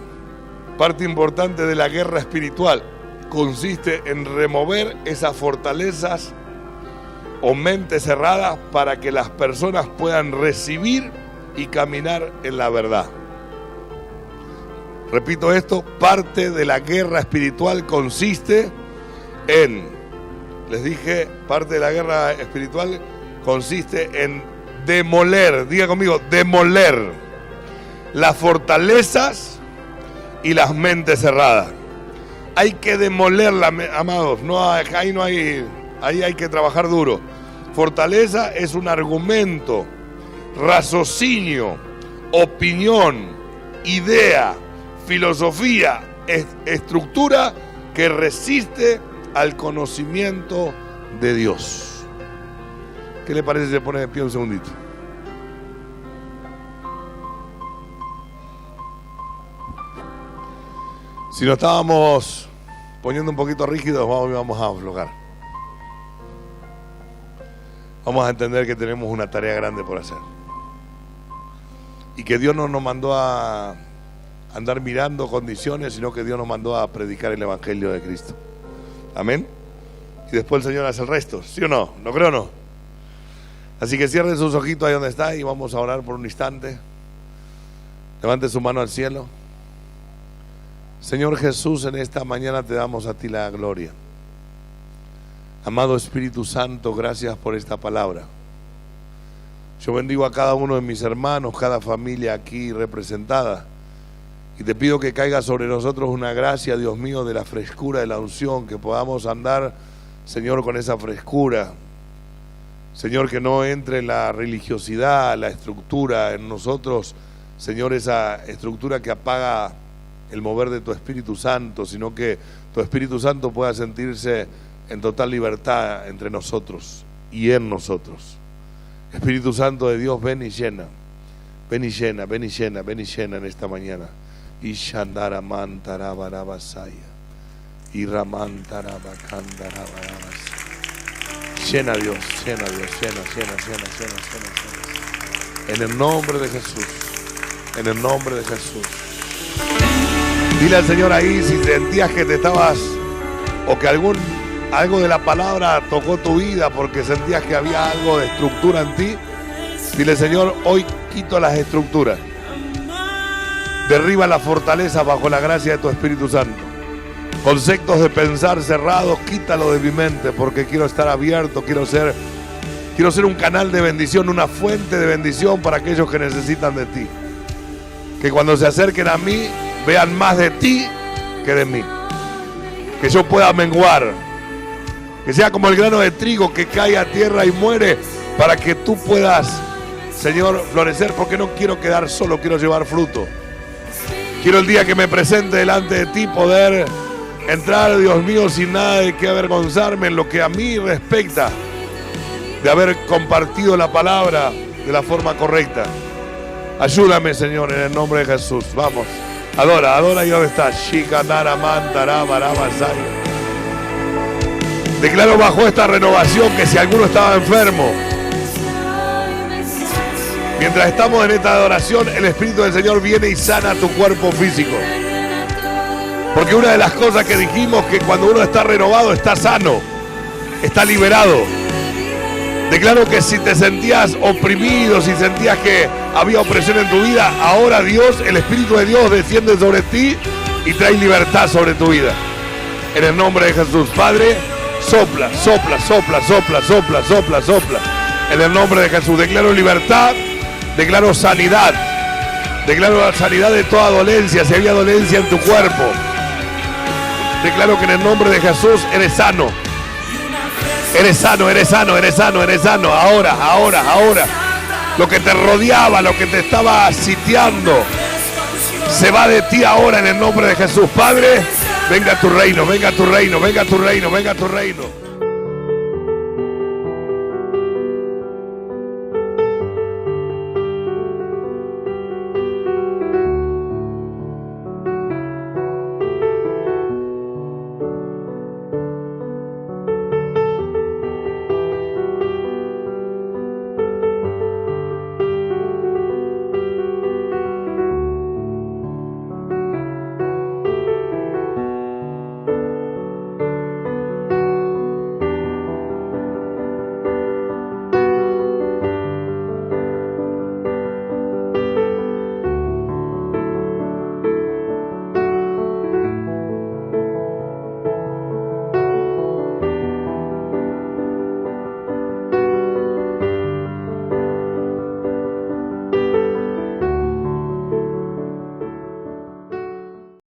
de la guerra espiritual consiste en remover esas fortalezas o mentes cerradas para que las personas puedan recibir y caminar en la verdad. Repito esto, parte de la guerra espiritual consiste en, les dije, parte de la guerra espiritual consiste en demoler, diga conmigo, demoler las fortalezas y las mentes cerradas. Hay que demolerla, amados. Ahí hay que trabajar duro. Fortaleza es un argumento, raciocinio, opinión, idea, filosofía, estructura que resiste al conocimiento de Dios. ¿Qué le parece si se pone de pie un segundito? Si nos estábamos poniendo un poquito rígidos, vamos a aflojar. Vamos a entender que tenemos una tarea grande por hacer. Y que Dios no nos mandó a andar mirando condiciones, sino que Dios nos mandó a predicar el Evangelio de Cristo. Amén. Y después el Señor hace el resto, ¿sí o no? ¿No creo o no? Así que cierren sus ojitos ahí donde está y vamos a orar por un instante. Levante su mano al cielo. Señor Jesús, en esta mañana te damos a ti la gloria. Amado Espíritu Santo, gracias por esta palabra. Yo bendigo a cada uno de mis hermanos, cada familia aquí representada. Y te pido que caiga sobre nosotros una gracia, Dios mío, de la frescura de la unción, que podamos andar, Señor, con esa frescura. Señor, que no entre la religiosidad, la estructura en nosotros, Señor, esa estructura que apaga el mover de tu Espíritu Santo, sino que tu Espíritu Santo pueda sentirse en total libertad entre nosotros y en nosotros. Espíritu Santo de Dios, ven y llena, ven y llena, ven y llena, ven y llena en esta mañana. Y Shandara Mantara Barabasaya, y Ramantara Bakandara Barabasaya. Llena Dios, llena Dios, llena. En el nombre de Jesús, en el nombre de Jesús. Dile al Señor ahí si sentías que te estabas, o que algo de la palabra tocó tu vida porque sentías que había algo de estructura en ti. Dile, Señor, hoy quito las estructuras. Derriba la fortaleza bajo la gracia de tu Espíritu Santo. Conceptos de pensar cerrados, quítalo de mi mente, porque quiero estar abierto, quiero ser un canal de bendición, una fuente de bendición para aquellos que necesitan de ti. Que cuando se acerquen a mí, vean más de ti que de mí. Que yo pueda menguar. Que sea como el grano de trigo que cae a tierra y muere, para que tú puedas, Señor, florecer, porque no quiero quedar solo, quiero llevar fruto. Quiero el día que me presente delante de ti poder entrar, Dios mío, sin nada de qué avergonzarme en lo que a mí respecta, de haber compartido la palabra de la forma correcta. Ayúdame, Señor, en el nombre de Jesús. Vamos, adora ahí donde está. Declaro bajo esta renovación que si alguno estaba enfermo, mientras estamos en esta adoración, el Espíritu del Señor viene y sana tu cuerpo físico. Porque una de las cosas que dijimos, que cuando uno está renovado, está sano, está liberado. Declaro que si te sentías oprimido, si sentías que había opresión en tu vida, ahora Dios, el Espíritu de Dios desciende sobre ti y trae libertad sobre tu vida. En el nombre de Jesús. Padre, sopla. En el nombre de Jesús. Declaro libertad, declaro sanidad. Declaro la sanidad de toda dolencia, si había dolencia en tu cuerpo. Declaro que en el nombre de Jesús eres sano. Eres sano. Ahora. Lo que te rodeaba, lo que te estaba sitiando, se va de ti ahora en el nombre de Jesús. Padre, venga a tu reino.